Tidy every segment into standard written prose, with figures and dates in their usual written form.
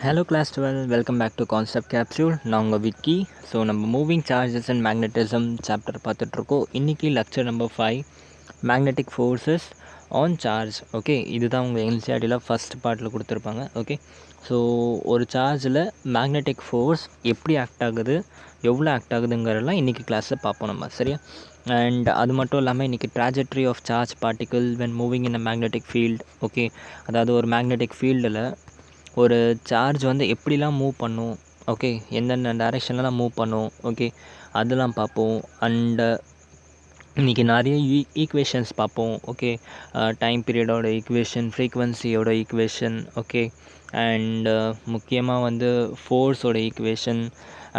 Hello class 12, welcome back to Concept Capsule. நான் உங்கள் Vicky. So நம்ம moving charges and magnetism chapter பார்த்துட்ருக்கோம். இன்றைக்கி lecture number 5 magnetic forces on charge. Okay, இதுதான் உங்கள் என்சிஆர்டியில் ஃபஸ்ட் பார்ட்டில் கொடுத்துருப்பாங்க. ஓகே, ஸோ ஒரு சார்ஜில் மேக்னெட்டிக் ஃபோர்ஸ் எப்படி ஆக்ட் ஆகுது, எவ்வளோ ஆக்ட் ஆகுதுங்கிறதெல்லாம் இன்றைக்கி கிளாஸில் பார்ப்போம் நம்ம, சரியா? அண்ட் அது மட்டும் இல்லாமல் இன்றைக்கி trajectory of charge particle when moving in a magnetic field. Okay, அதாவது ஒரு மேக்னெட்டிக் ஃபீல்டில் ஒரு சார்ஜ் வந்து எப்படிலாம் மூவ் பண்ணும், ஓகே, எந்தெந்த டைரெக்ஷன்லாம் மூவ் பண்ணும், ஓகே, அதெல்லாம் பார்ப்போம். அண்டு இன்றைக்கி நிறைய ஈக்குவேஷன்ஸ் பார்ப்போம். ஓகே, டைம் பீரியடோட ஈக்குவேஷன், ஃப்ரீக்வன்சியோட ஈக்குவேஷன், ஓகே, அண்டு முக்கியமாக வந்து ஃபோர்ஸோட ஈக்குவேஷன்.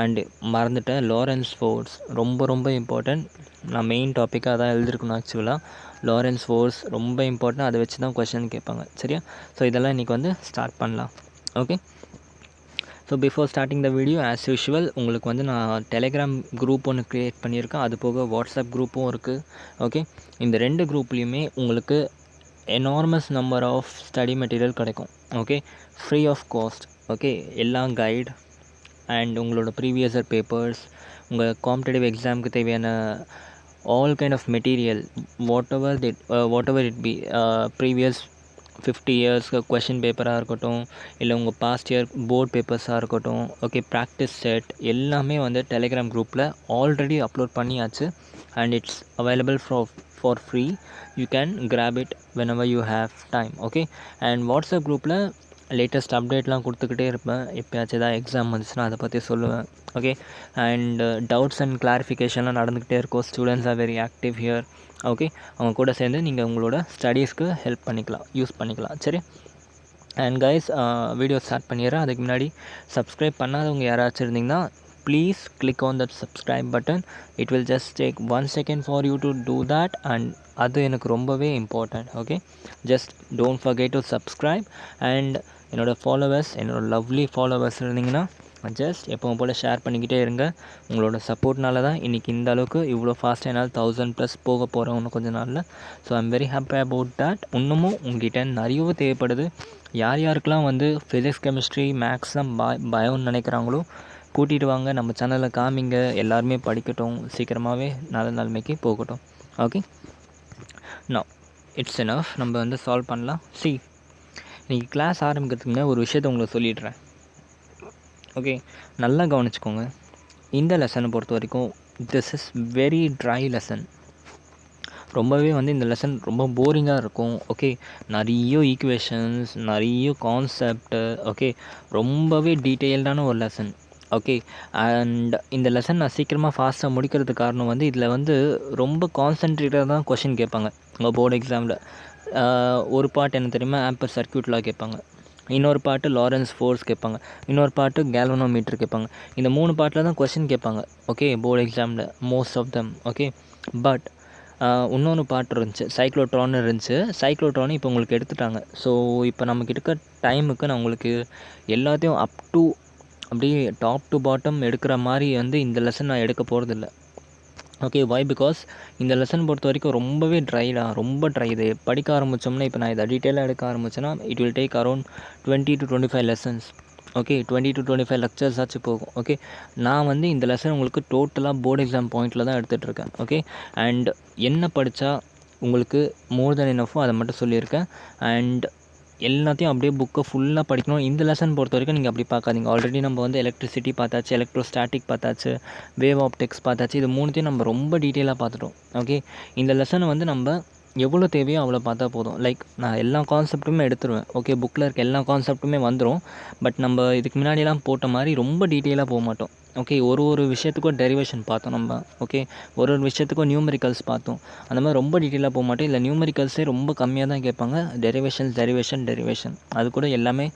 அண்டு மறந்துட்டேன், லாரன்ஸ் ஃபோர்ஸ் ரொம்ப ரொம்ப இம்பார்ட்டன்ட். நான் மெயின் டாப்பிக்காக தான் எழுதியிருக்கணும் ஆக்சுவலாக. லாரன்ஸ் ஃபோர்ஸ் ரொம்ப இம்பார்ட்டன்ட், அதை வச்சு தான் கொஷின் கேட்பாங்க, சரியா? ஸோ இதெல்லாம் இன்றைக்கி வந்து ஸ்டார்ட் பண்ணலாம். Okay, so before starting the video as usual உங்களுக்கு வந்து நான் டெலிகிராம் குரூப் ஒன்று க்ரியேட் பண்ணியிருக்கேன். அது போக வாட்ஸ்அப் குரூப்பும் இருக்குது. ஓகே, இந்த ரெண்டு குரூப்லேயுமே உங்களுக்கு enormous number of study material கிடைக்கும். Okay, free of cost. Okay, எல்லா கைட் அண்ட் உங்களோட ப்ரீவியஸ் இயர் பேப்பர்ஸ், உங்கள் காம்படிட்டிவ் எக்ஸாமுக்கு தேவையான all kind of material, whatever it be, previous 50 இயர்ஸ்க்கு கொஷின் பேப்பராக இருக்கட்டும், இல்லை உங்கள் பாஸ்ட் இயர் போர்ட் பேப்பர்ஸாக இருக்கட்டும், ஓகே, ப்ராக்டிஸ் செட் எல்லாமே வந்து டெலிகிராம் குரூப்பில் ஆல்ரெடி அப்லோட் பண்ணியாச்சு. And it's available for free. You can graph it whenever you have time. Okay, and WhatsApp குரூப்பில் லேட்டஸ்ட் அப்டேட்லாம் கொடுத்துக்கிட்டே இருப்பேன். எப்போயாச்சும் ஏதாவது எக்ஸாம் வந்துச்சுன்னா அதை பற்றி சொல்லுவேன். ஓகே, அண்ட் டவுட்ஸ் அண்ட் கிளாரிஃபிகேஷன்லாம் நடந்துக்கிட்டே இருக்கும். Students are very active here. Okay, அவங்க கூட சேர்ந்து நீங்கள் உங்களோட ஸ்டடீஸ்க்கு ஹெல்ப் பண்ணிக்கலாம், யூஸ் பண்ணிக்கலாம், சரி? அண்ட் கைஸ், வீடியோ ஸ்டார்ட் பண்ணிடுறேன். அதுக்கு முன்னாடி சப்ஸ்கிரைப் பண்ணாதவங்க யாராச்சும் இருந்தீங்கன்னா please click on that subscribe button. It will just take 1 second for you to do that. And அது எனக்கு ரொம்பவே important. Okay, just don't forget to subscribe. And என்னோடய ஃபாலோவர்ஸ், என்னோடய லவ்லி ஃபாலோவர்ஸ் இருந்தீங்கன்னா ஜஸ்ட் எப்பவும் போல் ஷேர் பண்ணிக்கிட்டே இருங்க. உங்களோட சப்போர்ட்னால தான் இன்றைக்கி இந்த அளவுக்கு இவ்வளோ ஃபாஸ்ட்டாக என்னால் 1000+ போக போகிறோம் இன்னும் கொஞ்சம் நாளில். So I'm very happy about that. இன்னமும் உங்கள்கிட்ட நிறையவே தேவைப்படுது. யார் யாருக்கெல்லாம் வந்து ஃபிசிக்ஸ், கெமிஸ்ட்ரி, மேக்ஸ்லாம் பயம்னு நினைக்கிறாங்களோ கூட்டிகிட்டு வாங்க, நம்ம சேனலில் காமிங்க. எல்லாருமே படிக்கட்டும், சீக்கிரமாகவே நல்ல நிலைமைக்கு போகட்டும். Okay, no it's enough. நம்ம வந்து சால்வ் பண்ணலாம். இன்றைக்கி கிளாஸ் ஆரம்பிக்கிறதுக்கு முன்னாடி ஒரு விஷயத்தை உங்களுக்கு சொல்லிடுறேன். ஓகே, நல்லா கவனிச்சுக்கோங்க. இந்த லெசனை பொறுத்த வரைக்கும் this is very try lesson. ரொம்பவே வந்து இந்த லெசன் ரொம்ப போரிங்காக இருக்கும். ஓகே, நிறைய ஈக்குவேஷன்ஸ், நிறைய கான்செப்ட். ஓகே, ரொம்பவே டீட்டெயில்டான ஒரு லெசன். ஓகே, அண்ட் இந்த லெசன் நான் சீக்கிரமாக ஃபாஸ்ட்டாக முடிக்கிறதுக்கு காரணம் வந்து இதில் வந்து ரொம்ப கான்சன்ட்ரேட்டாக தான் கொஷின் கேட்பாங்க உங்கள் போர்டு எக்ஸாமில். ஒரு பார்ட் என்ன தெரியுமா, ஆம்பர் சர்க்யூட்லாம் கேட்பாங்க. இன்னொரு பாட்டு லாரன்ஸ் ஃபோர்ஸ் கேட்பாங்க. இன்னொரு பாட்டு கேல்வனோமீட்டர் கேட்பாங்க. இந்த 3 பாட்டில் தான் கொஷின் கேட்பாங்க. ஓகே, போர்டு எக்ஸாமில் most of them. Okay, but இன்னொன்று பாட்டு இருந்துச்சு, சைக்ளோட்ரான் இருந்துச்சு. சைக்ளோட்ரான் இப்போ உங்களுக்கு எடுத்துட்டாங்க. ஸோ இப்போ நமக்கு இருக்க டைமுக்கு நான் உங்களுக்கு எல்லாத்தையும் அப் டு அப்படியே டாப் டு பாட்டம் எடுக்கிற மாதிரி வந்து இந்த லெசன் நான் எடுக்க போகிறதில்ல. Okay, why? பிகாஸ் இந்த லெசன் பொறுத்த வரைக்கும் ரொம்பவே ரொம்ப ட்ரை. இது படிக்க ஆரம்பித்தோம்னா, இப்போ நான் இதை டீட்டெயிலாக எடுக்க ஆரம்பித்தேன்னா it will take around 20 to 25 lessons. Okay, 20 to 25 lectures ஆச்சு போகும். ஓகே, நான் வந்து இந்த லெசன் உங்களுக்கு டோட்டலாக போர்டு எக்ஸாம் பாயிண்டில் தான் எடுத்துகிட்ருக்கேன். ஓகே, அண்ட் என்ன படித்தா உங்களுக்கு மோர் தென் எனஃபோ அதை மட்டும் சொல்லியிருக்கேன். அண்ட் எல்லாத்தையும் அப்படியே புக்கை ஃபுல்லாக படிக்கணும். இந்த லெசன் பொறுத்த வரைக்கும் நீங்கள் அப்படி பார்க்காதீங்க. ஆல்ரெடி நம்ம வந்து எலக்ட்ரிசிட்டி பார்த்தாச்சு, எலக்ட்ரோஸ்டாட்டிக் பார்த்தாச்சு, வேவ் ஆப்டிக்ஸ் பார்த்தாச்சு. இது 3த்தையும் நம்ம ரொம்ப டீட்டெயிலாக பார்த்துட்டோம். ஓகே, இந்த லெசனை வந்து நம்ம எவ்வளோ தேவையோ அவ்வளோ பார்த்தா போதும். லைக் நான் எல்லா கான்செப்ட்டுமே எடுத்துருவேன். ஓகே, புக்கில் இருக்க எல்லா கான்செப்ட்டுமே வந்துடும். பட் நம்ம இதுக்கு முன்னாடிலாம் போட்ட மாதிரி ரொம்ப டீட்டெயிலாக போக மாட்டோம். ஓகே, ஒரு விஷயத்துக்கும் டெரிவேஷன் பார்த்தோம் நம்ம. ஓகே, ஒரு விஷயத்துக்கும் நியூமெரிக்கல்ஸ் பார்த்தோம். அந்த மாதிரி ரொம்ப டீட்டெயிலாக போக மாட்டோம். இல்லை நியூமெரிக்கல்ஸே ரொம்ப கம்மியாக தான் கேட்பாங்க. டெரிவேஷன் அது கூட எல்லாமே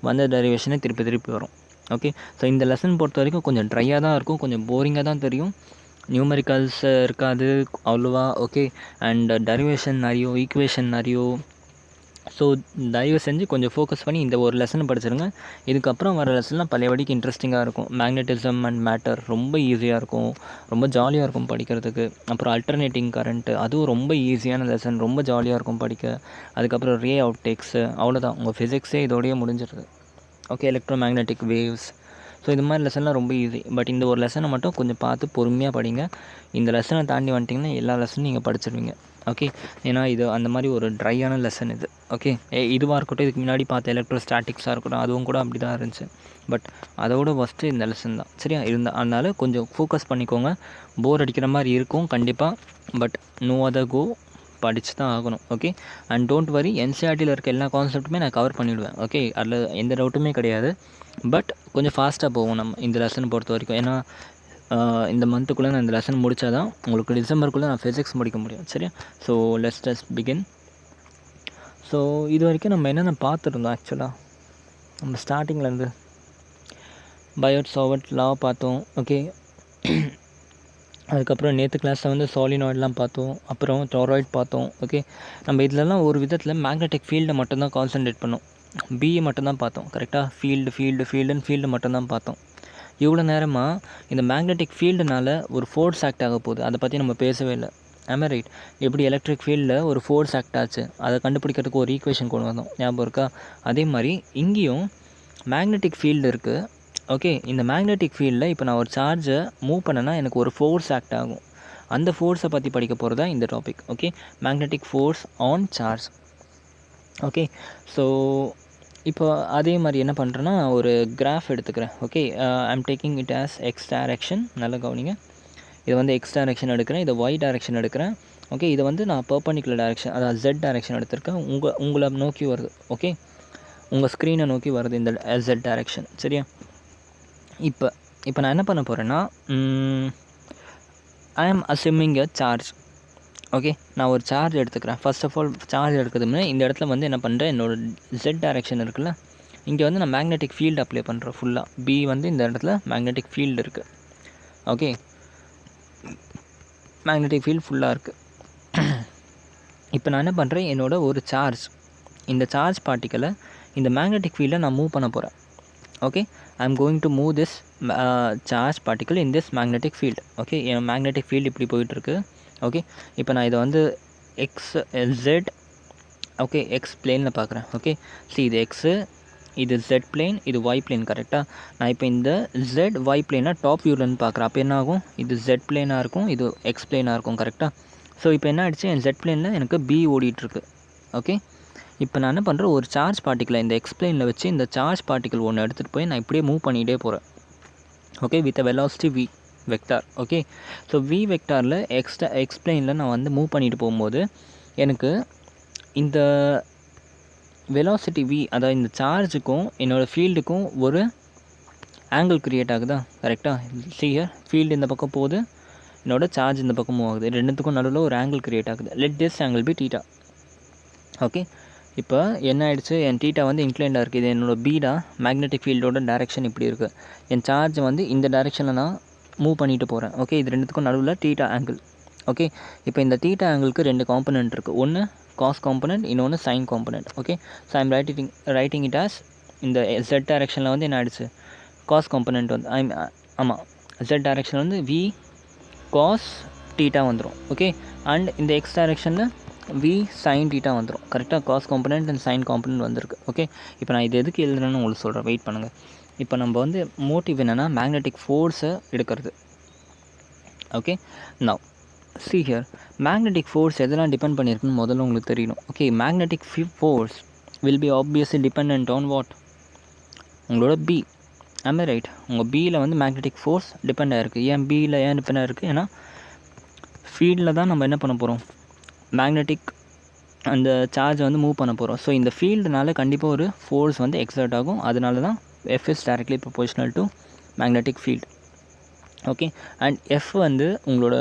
வந்த டெரிவேஷனே திருப்பி வரும். ஓகே, ஸோ இந்த லெசன் பொறுத்த வரைக்கும் கொஞ்சம் ட்ரையாக தான் இருக்கும், கொஞ்சம் போரிங்காக தான் தெரியும். நியூமெரிக்கல்ஸ் இருக்காது அவ்வளோவா. ஓகே, அண்ட் டெரிவேஷன் நிறைய, ஈக்குவேஷன் நிறைய. ஸோ தயவு செஞ்சு கொஞ்சம் ஃபோக்கஸ் பண்ணி இந்த ஒரு லெசனை படிச்சிருங்க. இதுக்கப்புறம் வர லெசன்லாம் பழையபடிக்கு இன்ட்ரெஸ்டிங்காக இருக்கும். மேக்னட்டிசம் அண்ட் மேட்டர் ரொம்ப ஈஸியாக இருக்கும், ரொம்ப ஜாலியாக இருக்கும் படிக்கிறதுக்கு. அப்புறம் அல்டர்னேட்டிங் கரண்ட்டு, அதுவும் ரொம்ப ஈஸியான லெசன், ரொம்ப ஜாலியாக இருக்கும் படிக்க. அதுக்கப்புறம் ரே ஆப்டிக்ஸு, அவ்வளோதான். உங்கள் ஃபிசிக்ஸே இதோடய முடிஞ்சிருது. Okay, electromagnetic waves. ஸோ இது மாதிரி லெசன்லாம் ரொம்ப ஈஸி. பட் இந்த ஒரு லெசனை மட்டும் கொஞ்சம் பார்த்து பொறுமையாக படிங்க. இந்த லெசனை தாண்டி வந்துட்டிங்கன்னா எல்லா லெசனும் நீங்கள் படிச்சிருவீங்க. ஓகே, ஏன்னா இது அந்த மாதிரி ஒரு ட்ரையான லெசன் இது. ஓகே, இதுவாக இருக்கட்டும், இதுக்கு முன்னாடி பார்த்த எலக்ட்ரோஸ்டாட்டிக்ஸாக இருக்கட்டும், அதுவும் கூட அப்படி தான் இருந்துச்சு. பட் அதோட ஃபஸ்ட்டு இந்த லெசன் தான். சரியா அதனால் கொஞ்சம் ஃபோக்கஸ் பண்ணிக்கோங்க. போர் அடிக்கிற மாதிரி இருக்கும் கண்டிப்பாக. பட் நோ அதர் கோ, படித்து தான் ஆகணும். ஓகே, அண்ட் டோன்ட் வரி, என்சிஆர்டியில் இருக்க எல்லா கான்செப்ட்டுமே நான் கவர் பண்ணிவிடுவேன். ஓகே, அதில் எந்த டவுட்டுமே கிடையாது. பட் கொஞ்சம் ஃபாஸ்ட்டாக போவோம் நம்ம இந்த லெசன் பொறுத்த வரைக்கும். ஏன்னா இந்த மந்த்துக்குள்ளே நான் இந்த லெசன் முடித்தா தான் உங்களுக்கு டிசம்பருக்குள்ளே நான் ஃபிசிக்ஸ் முடிக்க முடியும். சரியா? So let's just begin. So இது வரைக்கும் நம்ம என்னென்ன பார்த்துருந்தோம் ஆக்சுவலாக, நம்ம ஸ்டார்டிங்லேருந்து பயோட் சாவர்ட் லா பார்த்தோம். ஓகே, அதுக்கப்புறம் நேற்று கிளாஸில் வந்து சாலினாய்டெலாம் பார்த்தோம். அப்புறம் டோராய்ட் பார்த்தோம். ஓகே, நம்ம இதிலலாம் ஒரு விதத்தில் மேக்னெட்டிக் ஃபீல்டை மட்டும்தான் கான்சன்ட்ரேட் பண்ணோம். பிஏ மட்டும்தான் பார்த்தோம். கரெக்டாக ஃபீல்டு மட்டும்தான் பார்த்தோம். இவ்வளோ நேரமாக இந்த மேக்னெட்டிக் ஃபீல்டுனால ஒரு ஃபோர்ஸ் ஆக்ட் ஆக போகுது, அதை பற்றி நம்ம பேசவே இல்லை. ஆமே ரைட்? எப்படி எலக்ட்ரிக் ஃபீல்டில் ஒரு ஃபோர்ஸ் ஆக்ட் ஆச்சு, அதை கண்டுபிடிக்கிறதுக்கு ஒரு ஈக்குவேஷன் கொண்டு வந்தோம், ஞாபகம் இருக்கா? அதே மாதிரி இங்கேயும் மேக்னெட்டிக் ஃபீல்டு இருக்குது. ஓகே, இந்த மேக்னெட்டிக் ஃபீல்டில் இப்போ நான் ஒரு சார்ஜை மூவ் பண்ணேன்னா எனக்கு ஒரு ஃபோர்ஸ் ஆக்ட் ஆகும். அந்த ஃபோர்ஸை பற்றி படிக்க போகிறது தான் இந்த topic. Okay, magnetic force on charge. Okay, so இப்போ அதே மாதிரி என்ன பண்ணுறேன்னா ஒரு கிராஃப் எடுத்துக்கிறேன். Okay, I'm taking it as eggs direction. நல்லா கவனிங்க, இதை வந்து எக்ஸ் டைரக்ஷன் எடுக்கிறேன், இதை ஒய் டைரக்ஷன் எடுக்கிறேன். ஓகே, இதை வந்து நான் பர்பண்டிகுலர் டைரக்ஷன், அதாவது ஜெட் டைரக்ஷன் எடுத்திருக்கேன். உங்களை நோக்கி வருது. ஓகே, உங்கள் ஸ்க்ரீனை நோக்கி வருது இந்த ஜெட் டைரக்ஷன். சரியா? இப்போ நான் என்ன பண்ண போகிறேன்னா, ஐ ஆம் அஸ்யூமிங் எ சார்ஜ். ஓகே, நான் ஒரு சார்ஜ் எடுத்துக்கிறேன். ஃபர்ஸ்ட் ஆஃப் ஆல் சார்ஜ் எடுக்கிறது முன்னாடி இந்த இடத்துல வந்து என்ன பண்ணுறேன், என்னோடய ஜெட் டைரக்ஷன் இருக்குல்ல, இங்கே வந்து நான் மேக்னெட்டிக் ஃபீல்டு அப்ளை பண்ணுறேன் ஃபுல்லாக. பி வந்து இந்த இடத்துல மேக்னெட்டிக் ஃபீல்டு இருக்குது. ஓகே, மேக்னெட்டிக் ஃபீல்டு ஃபுல்லாக இருக்குது. இப்போ நான் என்ன பண்ணுறேன், என்னோடய ஒரு சார்ஜ், இந்த சார்ஜ் பார்ட்டிக்கலை இந்த மேக்னெட்டிக் ஃபீல்டை நான் மூவ் பண்ண போகிறேன். Okay, I am going to move this charge particle in this magnetic field. Okay, N magnetic field இப்படி போயிட்டுருக்கு. ஓகே, இப்போ நான் இதை வந்து ஜெட், ஓகே, எக்ஸ் பிளேனில் பார்க்குறேன். ஓகே, சி இது எக்ஸு, இது ஜெட் பிளேன், இது ஒய் பிளேன். கரெக்டாக? நான் இப்போ இந்த ஜெட் ஒய் பிளேனாக டாப் வியூலேருந்து பார்க்குறேன். அப்போ என்ன ஆகும், இது ஜெட் பிளேனாக இருக்கும், இது எக்ஸ் பிளேனாக இருக்கும். கரெக்டாக? ஸோ இப்போ என்ன ஆகிடுச்சு, என் ஜெட் பிளேனில் எனக்கு பி ஓடிட்டுருக்கு. ஓகே, இப்போ நான் என்ன பண்ணுறேன், ஒரு சார்ஜ் பார்ட்டிக்கலை இந்த எக்ஸ் பிளேனில் வச்சு இந்த சார்ஜ் பார்ட்டிக்கல் ஒன்று எடுத்துகிட்டு போய் நான் இப்படியே மூவ் பண்ணிகிட்டே போகிறேன். Okay, with a velocity V vector. Okay, so V வெக்டாரில் எக்ஸ் பிளேனில் நான் வந்து மூவ் பண்ணிட்டு போகும்போது எனக்கு இந்த வெலாசிட்டி வி, அதாவது இந்த சார்ஜுக்கும் என்னோடய ஃபீல்டுக்கும் ஒரு ஆங்கிள் க்ரியேட் ஆகுதா? கரெக்டாக? ஹியர் ஃபீல்டு இந்த பக்கம் போகுது, என்னோடய சார்ஜ் இந்த பக்கம் மூவ் ஆகுது. ரெண்டுத்துக்கும் நடுவில் ஒரு ஆங்கிள் க்ரியேட் ஆகுது. Let this angle be theta. Okay, இப்போ என்ன ஆகிடுச்சு, என் தீட்டா வந்து இன்க்ளைண்டாக இருக்குது. இது என்னோடய பீடா, மேக்னெட்டிக் ஃபீல்டோட டைரெக்ஷன் இப்படி இருக்குது. என் சார்ஜ் வந்து இந்த டைரெக்ஷனில் நான் மூவ் பண்ணிட்டு போகிறேன். ஓகே, இது ரெண்டுத்துக்கும் நடுவில் தீட்டா ஆங்கிள். ஓகே, இப்போ இந்த தீட்டா ஆங்கிளுக்கு ரெண்டு காம்பனண்ட் இருக்குது. ஒன்று காஸ் காம்பனண்ட், இன்னொன்று sine component. Okay, so I'm writing it as இந்த ஜெட் டைரெக்ஷனில் வந்து என்ன ஆகிடுச்சு, காஸ் காம்பனண்ட் வந்து ஆமாம், ஜெட் டைரெக்ஷனில் வந்து வி காஸ் தீட்டா வந்துடும். ஓகே, அண்ட் இந்த எக்ஸ் டைரெக்ஷனில் வி சைன் தீட்டா வந்துடும். கரெக்டாக? Cos component and sine component வந்திருக்கு. ஓகே, இப்போ நான் இது எதுக்கு எழுதுறேன்னு உங்களுக்கு சொல்கிறேன், வெயிட் பண்ணுங்கள். இப்போ நம்ம வந்து மோட்டிவ் என்னென்னா மேக்னெட்டிக் ஃபோர்ஸை எடுக்கிறது. Okay, now see here, magnetic force எதெல்லாம் டிபெண்ட் பண்ணியிருக்குன்னு முதல்ல உங்களுக்கு தெரியணும். Okay, magnetic force will be obviously depend on what, உங்களோட பி. ஆமே ரைட்? உங்கள் பியில் வந்து மேக்னெட்டிக் ஃபோர்ஸ் டிபெண்ட் ஆகிருக்கு. ஏன் பியில் ஏன் டிபெண்ட் ஆகிருக்கு, ஏன்னா ஃபீல்டில் தான் நம்ம என்ன பண்ண போகிறோம், மேக்னெட்டிக் அந்த சார்ஜை வந்து மூவ் பண்ண போகிறோம். ஸோ இந்த ஃபீல்டுனால கண்டிப்பாக ஒரு ஃபோர்ஸ் வந்து எக்ஸர்ட் ஆகும். அதனால தான் F is directly proportional to magnetic field. Okay, and F வந்து உங்களோட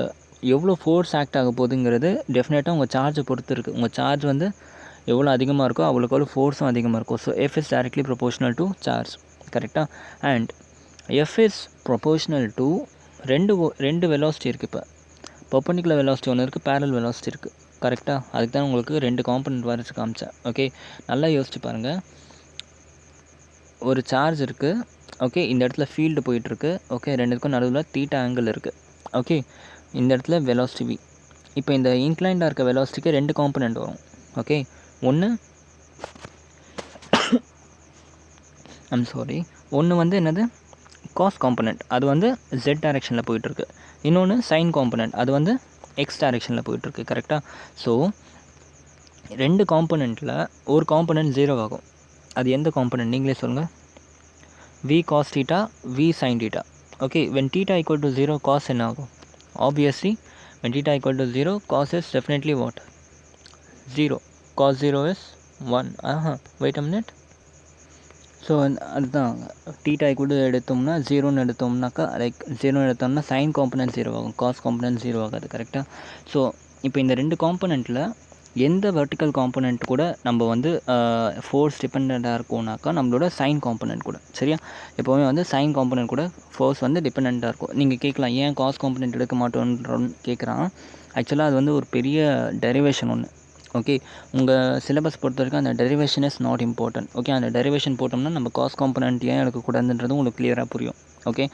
எவ்வளோ ஃபோர்ஸ் ஆக்ட் ஆக போகுதுங்கிறது டெஃபினட்டாக உங்கள் சார்ஜை பொறுத்து இருக்குது. உங்கள் சார்ஜ் வந்து எவ்வளோ அதிகமாக இருக்கோ அவ்வளோக்கு அவ்வளோ ஃபோர்ஸும் அதிகமாக இருக்கும். So F is directly proportional to charge. கரெக்டாக? And F is proportional to ரெண்டு வெலாசிட்டி இருக்குது. இப்போ பர்பண்டிகுலர் வெலாசிட்டி ஒன்று இருக்குது, பேரல் வெலாசிட்டி இருக்குது. கரெக்டாக? அதுக்கு தான் உங்களுக்கு ரெண்டு காம்பனண்ட் வரைச்சி காமிச்சேன். ஓகே, நல்லா யோசிச்சு பாருங்கள். ஒரு சார்ஜ் இருக்குது. ஓகே, இந்த இடத்துல ஃபீல்டு போயிட்டுருக்கு. ஓகே, ரெண்டுக்கும் நடுவில் தீட்டா ஆங்கிள் இருக்குது. ஓகே, இந்த இடத்துல வெலாசிட்டி வி. இப்போ இந்த இன்க்ளைண்டாக இருக்க வெலாசிட்டிக்கு ரெண்டு காம்பனண்ட் வரும். ஓகே, ஒன்று ஐம் சாரி, ஒன்று வந்து என்னது காஸ் காம்பனண்ட், அது வந்து ஜெட் டைரெக்ஷனில் போயிட்டுருக்கு. இன்னொன்று சைன் காம்பனண்ட், அது வந்து எக்ஸ் டைரெக்ஷனில் போயிட்டுருக்கு. கரெக்டாக? ஸோ 2 காம்பனண்ட்டில் ஒரு காம்பனண்ட் 0 ஆகும். அது எந்த காம்பனண்ட் நீங்களே சொல்லுங்கள். v cos theta, v sin theta. Okay, when theta equal to 0, cos என்ன ஆகும்? Obviously, when theta equal to 0, cos is definitely what? 0. Cos 0 is 1. Wait a minute. So அதுதான் தீட்டா ஈக்குவல் டு எடுத்தோம்னா 0ன்னு எடுத்தோம்னாக்கா, like 0ன்னு எடுத்தோம்னா sign component 0 ஆகும், cos component 0 ஆகாது. கரெக்டாக? So இப்போ இந்த 2 காம்பனண்ட்டில் எந்த வெர்டிக்கல் காம்பனண்ட் கூட நம்ம வந்து ஃபோர்ஸ் டிபெண்ட்டாக இருக்கும்னாக்கா நம்மளோட சைன் காம்பனண்ட் கூட. சரியா? எப்போவுமே வந்து சைன் காம்பனண்ட் கூட ஃபோர்ஸ் வந்து டிபெண்ட்டாக இருக்கும். நீங்கள் கேட்கலாம், ஏன் காஸ் காம்பனண்ட் எடுக்க மாட்டோன்றோன்னு கேட்குறான். ஆக்சுவலாக அது வந்து ஒரு பெரிய டெரிவேஷன் ஒன்று. ஓகே, உங்கள் சிலபஸ் பொறுத்த வரைக்கும் அந்த derivation is not important. Okay, அந்த டெரிவேஷன் போட்டோம்னா நம்ம காஸ் காம்பனண்ட் ஏன் எடுக்கக்கூடாதுன்றது உங்களுக்கு கிளியராக புரியும். ஓகே,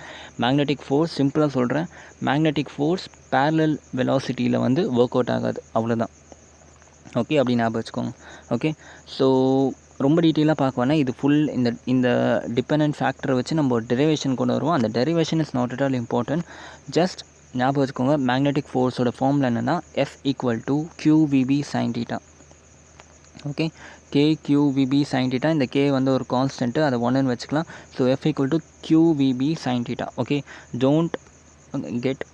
மேக்னெட்டிக் ஃபோர்ஸ் சிம்பிளாக சொல்கிறேன், மேக்னெட்டிக் ஃபோர்ஸ் பேரலல் வெலாசிட்டியில் வந்து ஒர்க் அவுட் ஆகாது, அவ்வளோதான். ஓகே, அப்படி ஞாபகம் வச்சுக்கோங்க. ஓகே, ஸோ ரொம்ப டீட்டெயிலாக பார்க்க வேணாம். இது ஃபுல் இந்த டிபெண்டன்ட் ஃபேக்டரை வச்சு நம்ம ஒரு டெரிவேஷன் கொண்டு வருவோம். அந்த derivation is not at all important. Just ஞாபகம் வச்சுக்கோங்க, மேக்னெட்டிக் ஃபோர்ஸோட ஃபார்முலா என்னென்னா F equal to QVB sin theta. Okay, KQVB sin theta. இந்த K வந்து ஒரு கான்ஸ்டன்ட்டு, அதை 1ன்னு வச்சுக்கலாம். So F equal to QVB sin theta. Okay, don't get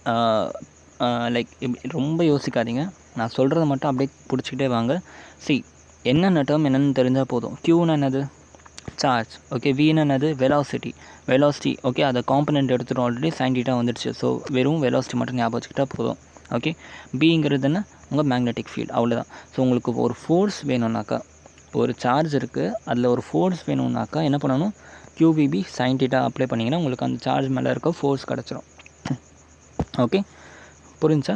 like ரொம்ப யோசிக்காதீங்க, நான் சொல்கிறத மட்டும் அப்படியே பிடிச்சிக்கிட்டே வாங்க. என்னென்ன டேர்ம் என்னென்னு தெரிஞ்சால் போதும். க்யூன்னு என்னது? சார்ஜ். ஓகே, வின்னு என்னது? வெலாசிட்டி. ஓகே, அதை காம்பனண்ட் எடுத்துகிட்டு ஆல்ரெடி sin theta வந்துடுச்சு. ஸோ வெறும் வெலாசிட்டி மட்டும் ஞாபகம் வச்சுக்கிட்டா போதும். ஓகே, பிங்கிறது என்ன? உங்கள் மேக்னெட்டிக் ஃபீல்டு, அவ்வளோதான். ஸோ உங்களுக்கு ஒரு ஃபோர்ஸ் வேணும்னாக்கா, ஒரு சார்ஜ் இருக்குது, அதில் ஒரு ஃபோர்ஸ் வேணும்னாக்கா என்ன பண்ணணும்? QVB sin theta அப்ளை பண்ணிங்கன்னா உங்களுக்கு அந்த சார்ஜ் மேலே இருக்க ஃபோர்ஸ் கிடச்சிரும். ஓகே, புரிஞ்சா?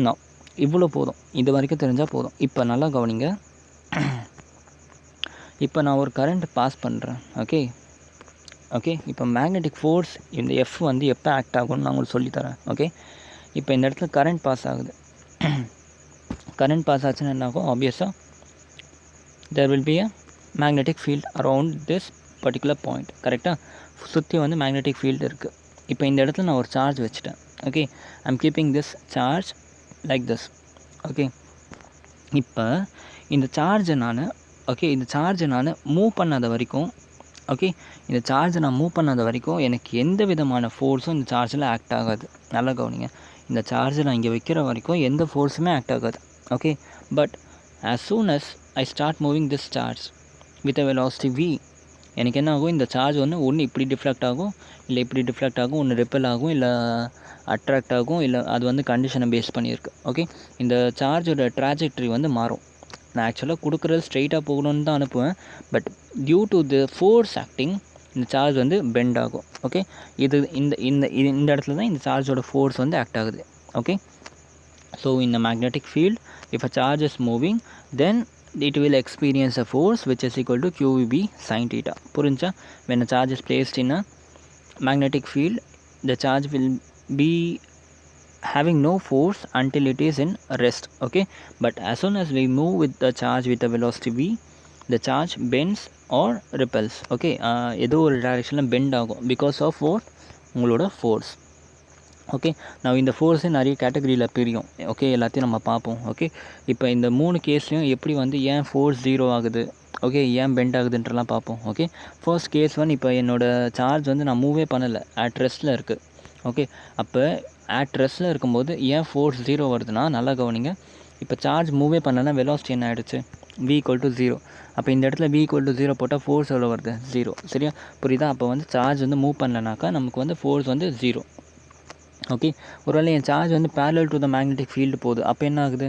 நான் இவ்வளோ போதும், இது வரைக்கும் தெரிஞ்சால் போதும். இப்போ நல்லா கவனிங்க. இப்போ நான் ஒரு கரண்ட் பாஸ் பண்ணுறேன். ஓகே, இப்போ மேக்னெட்டிக் ஃபோர்ஸ் இந்த F வந்து எப்போ ஆக்ட் ஆகும்னு நான் உங்களுக்கு சொல்லித்தரேன். ஓகே, இப்போ இந்த இடத்துல கரண்ட் பாஸ் ஆகுது. கரண்ட் பாஸ் ஆச்சுன்னா என்ன ஆகும்? ஆப்வியஸாக there will be a magnetic field around this particular point. கரெக்டாக? சுற்றி வந்து மேக்னெட்டிக் ஃபீல்டு இருக்குது. இப்போ இந்த இடத்துல நான் ஒரு சார்ஜ் வச்சுட்டேன். Okay, I am keeping this charge like this. Okay, இப்போ இந்த சார்ஜை நான் மூவ் பண்ணாத வரைக்கும், இந்த சார்ஜை நான் மூவ் பண்ணாத வரைக்கும் எனக்கு எந்த விதமான ஃபோர்ஸும் இந்த சார்ஜில் ஆக்ட் ஆகாது. நல்லா கவனிங்க, இந்த சார்ஜை நான் இங்கே வைக்கிற வரைக்கும் எந்த ஃபோர்ஸுமே ஆக்ட் ஆகாது. Okay, but as soon as I start moving this charge with a velocity v, எனக்கு என்ன ஆகும்? இந்த சார்ஜ் ஒன்று இப்படி டிஃப்ளெக்ட் ஆகும், இல்லை இப்படி டிஃப்ளெக்ட் ஆகும், ஒன்று ரிப்பல் ஆகும், இல்லை அட்ராக்ட் ஆகும், இல்லை அது வந்து கண்டிஷனை பேஸ் பண்ணியிருக்கு. ஓகே, இந்த சார்ஜோட ட்ராஜெக்டரி வந்து மாறும். நான் ஆக்சுவலாக கொடுக்குறது ஸ்ட்ரெயிட்டாக போகணுன்னு தான் அனுப்புவேன், but due to the force acting இந்த சார்ஜ் வந்து பெண்ட் ஆகும். ஓகே, இது இந்த இடத்துல தான் இந்த சார்ஜோட ஃபோர்ஸ் வந்து ஆக்ட் ஆகுது. Okay, so in the magnetic field, if a charge is moving, then it will experience a force which is equal to QVB sin theta. புரிஞ்சா? When a charge is placed in a magnetic field, the charge will be having no force until it is in rest. Okay, but as soon as we move with the charge with the velocity v, the charge bends or repels. Okay, ஏதோ ஒரு டைரெக்ஷனில் bend ஆகும் because of what? உங்களோட force. Okay, நான் இந்த ஃபோர்ஸே நிறைய கேட்டகரியில் பிரியும். ஓகே, எல்லாத்தையும் நம்ம பார்ப்போம். ஓகே, இப்போ இந்த 3 கேஸ்லையும் எப்படி வந்து ஏன் ஃபோர்ஸ் 0 ஆகுது, ஓகே, ஏன் பெண்ட் ஆகுதுன்றலாம் பார்ப்போம். ஓகே, ஃபர்ஸ்ட் கேஸ் 1, இப்போ என்னோடய சார்ஜ் வந்து நான் மூவே பண்ணலை, அட் ரெஸ்ட்டில் இருக்குது. ஓகே, அப்போ அட் ரெஸ்ட்டில் இருக்கும்போது ஏன் ஃபோர்ஸ் 0 வருதுன்னா, நல்லா கவனிங்க. இப்போ சார்ஜ் மூவே பண்ணலன்னா வெலாசிட்டி என்ன ஆகிடுச்சு? v = 0. அப்போ இந்த இடத்துல v = 0 போட்டால் ஃபோர்ஸ் எவ்வளோ வருது? 0. சரியா? புரியுதா? அப்போ வந்து சார்ஜ் வந்து மூவ் பண்ணலனாக்கா நமக்கு வந்து ஃபோர்ஸ் வந்து 0. ஓகே, ஒருவேளை என் சார்ஜ் வந்து parallel to the magnetic field போகுது, அப்போ என்ன ஆகுது?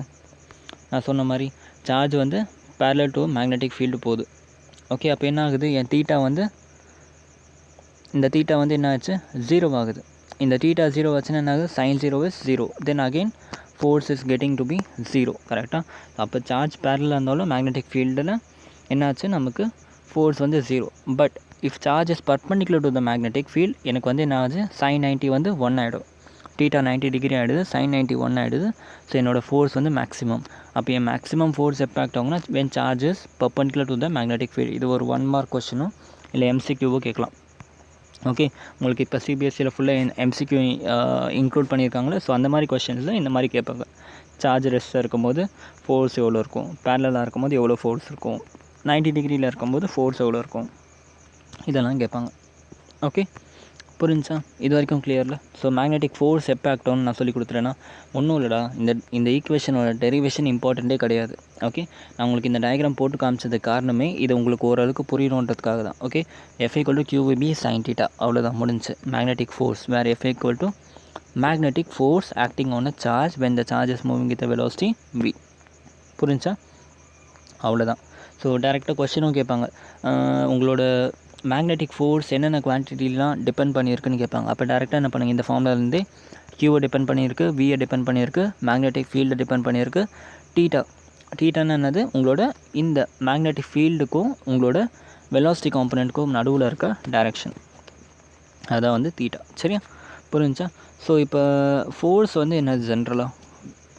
நான் சொன்ன மாதிரி சார்ஜ் வந்து parallel to magnetic field போகுது. ஓகே, அப்போ என்ன ஆகுது? என் தீட்டா வந்து என்ன ஆச்சு? 0 ஆகுது. இந்த தீட்டா 0 ஆச்சுன்னா என்ன ஆகுது? sin 0 is 0. Then again force is getting to be 0. கரெக்டாக? அப்போ சார்ஜ் parallel இருந்தாலும் மேக்னெட்டிக் ஃபீல்டில் என்னாச்சு? நமக்கு ஃபோர்ஸ் வந்து 0. But if charge is perpendicular to the magnetic field, எனக்கு வந்து என்ன ஆகுது? sin 90 வந்து 1 ஆகிடும். தீட்டா 90 டிகிரி ஆகிடுது, sin 90 1 ஆகிடுது. ஸோ என்னோடய ஃபோர்ஸ் வந்து மேக்ஸிமம். அப்போ என் மேக்ஸிமம் ஃபோர்ஸ் எப்போ ஆக்ட் ஆகும்னா when charge is perpendicular to the magnetic field. இது ஒரு 1 மார்க் கொஸ்டினும் இல்லை எம்சிக்யூவோ கேட்கலாம். ஓகே, உங்களுக்கு இப்போ சிபிஎஸ்சியில் ஃபுல்லாக எம்சிக்யூ இன்க்ளூட் பண்ணியிருக்காங்களே, ஸோ அந்த மாதிரி கொஷின்ஸில் இந்த மாதிரி கேட்பாங்க. சார்ஜ் ரெஸ்ட்டாக இருக்கும்போது ஃபோர்ஸ் எவ்வளோ இருக்கும், பேரலாக இருக்கும்போது எவ்வளோ ஃபோர்ஸ் இருக்கும், 90 டிகிரியில் இருக்கும்போது ஃபோர்ஸ் எவ்வளோ இருக்கும், இதெல்லாம் கேட்பாங்க. ஓகே, புரிஞ்சா? இது வரைக்கும் கிளியரில்? ஸோ மேக்னெட்டிக் ஃபோர்ஸ் எப்போ ஆக்ட் ஆகும்னு நான் சொல்லி கொடுத்துட்டேன்னா, ஒன்றும் இல்லைடா, இந்த ஈக்குவேஷனோட டெரிவேஷன் இம்பார்ட்டண்ட்டே கிடையாது. ஓகே, நான் உங்களுக்கு இந்த டயக்ராம் போட்டு காமிச்சதுக்கு காரணமே இது உங்களுக்கு ஓரளவுக்கு புரியணுன்றதுக்காக தான். ஓகே, F = QVB sin θ, அவ்வளோதான், முடிஞ்சு. Magnetic force where F = magnetic force acting on a charge when the charge is moving with a velocity v. புரிஞ்சா? அவ்வளோதான். ஸோ டேரெக்டாக கொஸ்டினும் கேட்பாங்க, உங்களோட மேக்னெட்டிக் ஃபோர்ஸ் என்னென்ன குவான்டிட்டிலாம் டிபெண்ட் பண்ணியிருக்குன்னு கேட்பாங்க. அப்போ டேரெக்டாக என்ன பண்ணுங்கள், இந்த ஃபார்முலாலேருந்தே கியூவை டிபெண்ட் பண்ணியிருக்கு, வியை டிபெண்ட் பண்ணியிருக்கு, மேக்னெட்டிக் ஃபீல்டை டிபெண்ட் பண்ணியிருக்கு, டீட்டான்னு என்னது, உங்களோட இந்த மேக்னெட்டிக் ஃபீல்டுக்கும் உங்களோட வெலாசிட்டி காம்பனண்ட்டுக்கும் நடுவில் இருக்க டைரெக்ஷன், அதான் வந்து தீட்டா. சரியா? புரிஞ்சா? ஸோ இப்போ ஃபோர்ஸ் வந்து என்னது, ஜென்ரலாக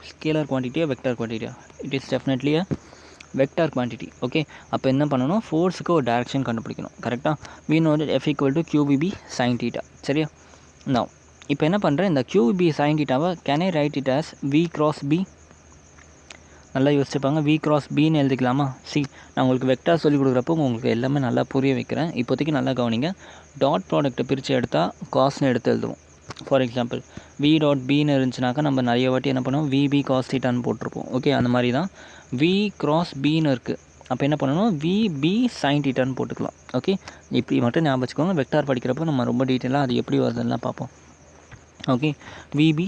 ஸ்கேலர் குவான்டிட்டியா வெக்டார் குவான்டிட்டியா? It is definitely a vector quantity. Okay, அப்போ என்ன பண்ணணும், ஃபோர்ஸுக்கு ஒரு டைரக்ஷன் கண்டுபிடிக்கணும். கரெக்டாக? we know that F = QVB sin θ. சரியா? நான் இப்போ என்ன பண்ணுறேன், இந்த QVB sin θவை can I write it as V cross B? நல்லா யோசிச்சுப்பாங்க. V cross Bன்னு எழுதிக்கலாமா? நான் உங்களுக்கு வெக்டார் சொல்லி கொடுக்குறப்போ உங்களுக்கு எல்லாமே நல்லா புரிய வைக்கிறேன். இப்போதைக்கு நல்லா கவனிங்க. டாட் ப்ராடக்ட்டை பிரித்து எடுத்தால் காஸ்ட்னு எடுத்து எழுதுவோம். ஃபார் எக்ஸாம்பிள் V டாட் Bன்னு இருந்துச்சுனாக்கா நம்ம நிறைய வாட்டி என்ன பண்ணுவோம், VB cos θன்னு போட்டிருப்போம். ஓகே, அந்த மாதிரி தான் V cross Bன்னு இருக்குது. அப்போ என்ன பண்ணணும், VB sin θன்னு போட்டுக்கலாம். ஓகே, இப்படி மட்டும் ஞாபகம் வச்சுக்கோங்க. வெக்டார் படிக்கிறப்போ நம்ம ரொம்ப டீட்டெயிலாக அது எப்படி வருதுலாம் பார்ப்போம். Okay, VB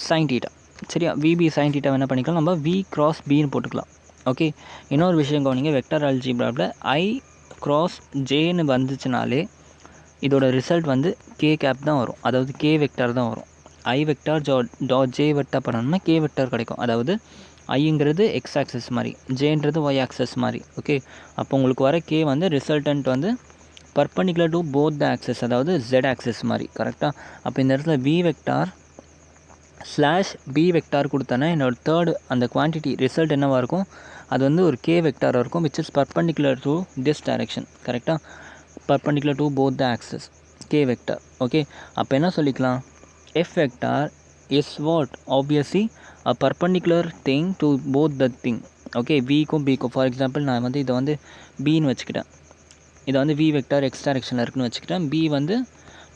sin θ. சரியா? VB sin θ என்ன பண்ணிக்கலாம், நம்ம V cross Bன்னு போட்டுக்கலாம். ஓகே, இன்னொரு விஷயம் கவனிங்க, வெக்டார் அல்ஜிப்ராவில் I cross Jன்னு வந்துச்சுனாலே இதோட ரிசல்ட் வந்து K கேப் தான் வரும், அதாவது K வெக்டார் தான் வரும். I vector dot J vector பண்ணணும்னா K வெக்டார் கிடைக்கும். அதாவது ஐங்கிறது எக்ஸ் ஆக்சஸ் மாதிரி, ஜேன்றது ஒய் ஆக்சஸ் மாதிரி. ஓகே, அப்போ உங்களுக்கு வர K வந்து ரிசல்டன்ட் வந்து perpendicular to both the access, அதாவது Z ஆக்சஸ் மாதிரி. கரெக்டாக? அப்போ இந்த இடத்துல V vector slash B vector கொடுத்தேன்னா என்னோட தேர்டு அந்த குவான்டிட்டி ரிசல்ட் என்னவாக இருக்கும், அது வந்து ஒரு K வெக்டாராக இருக்கும், which is perpendicular to this direction. கரெக்டாக? perpendicular to both the axis, K vector. Okay, அப்போ என்ன சொல்லிக்கலாம், F vector is what, obviously a perpendicular thing to both the thing. Okay, Vக்கும் Bக்கும், ஃபார் எக்ஸாம்பிள் நான் வந்து இதை வந்து Bன்னு வச்சுக்கிட்டேன், இதை வந்து V வெக்டார் எக்ஸ் டைரக்ஷனில் இருக்குன்னு வச்சுக்கிட்டேன், B வந்து